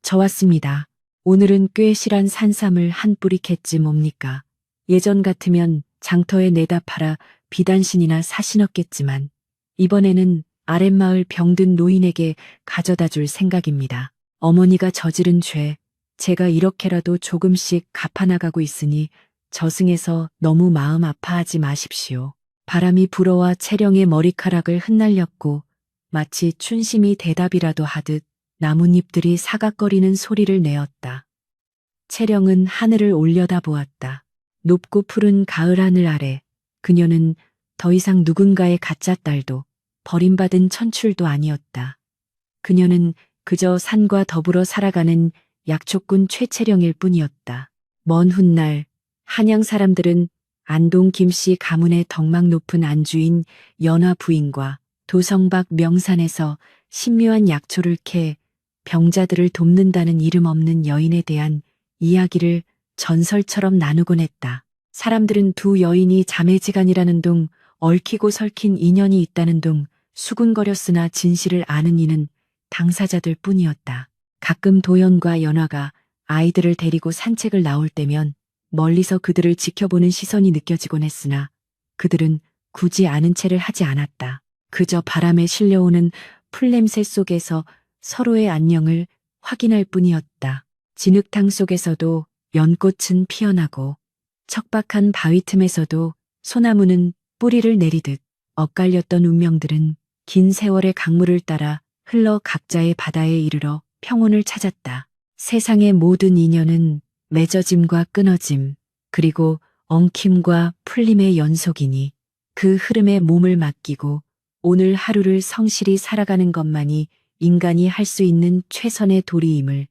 저 왔습니다. 오늘은 꽤 실한 산삼을 한 뿌리 캤지 뭡니까. 예전 같으면 장터에 내다 팔아 비단신이나 사신었겠지만 이번에는 아랫마을 병든 노인에게 가져다 줄 생각입니다. 어머니가 저지른 죄, 제가 이렇게라도 조금씩 갚아나가고 있으니 저승에서 너무 마음 아파하지 마십시오. 바람이 불어와 채령의 머리카락을 흩날렸고 마치 춘심이 대답이라도 하듯 나뭇잎들이 사각거리는 소리를 내었다. 채령은 하늘을 올려다보았다. 높고 푸른 가을 하늘 아래 그녀는 더 이상 누군가의 가짜 딸도 버림받은 천출도 아니었다. 그녀는 그저 산과 더불어 살아가는 약초꾼 최채령일 뿐이었다. 먼 훗날 한양 사람들은 안동 김씨 가문의 덕망 높은 안주인 연화 부인과 도성박 명산에서 신묘한 약초를 캐 병자들을 돕는다는 이름 없는 여인에 대한 이야기를 전설처럼 나누곤 했다. 사람들은 두 여인이 자매지간이라는 둥, 얽히고 설킨 인연이 있다는 둥 수군거렸으나 진실을 아는 이는 당사자들 뿐이었다. 가끔 도연과 연화가 아이들을 데리고 산책을 나올 때면 멀리서 그들을 지켜보는 시선이 느껴지곤 했으나 그들은 굳이 아는 체를 하지 않았다. 그저 바람에 실려오는 풀냄새 속에서 서로의 안녕을 확인할 뿐이었다. 진흙탕 속에서도 연꽃은 피어나고 척박한 바위 틈에서도 소나무는 뿌리를 내리듯 엇갈렸던 운명들은 긴 세월의 강물을 따라 흘러 각자의 바다에 이르러 평온을 찾았다. 세상의 모든 인연은 맺어짐과 끊어짐, 그리고 엉킴과 풀림의 연속이니 그 흐름에 몸을 맡기고 오늘 하루를 성실히 살아가는 것만이 인간이 할 수 있는 최선의 도리임을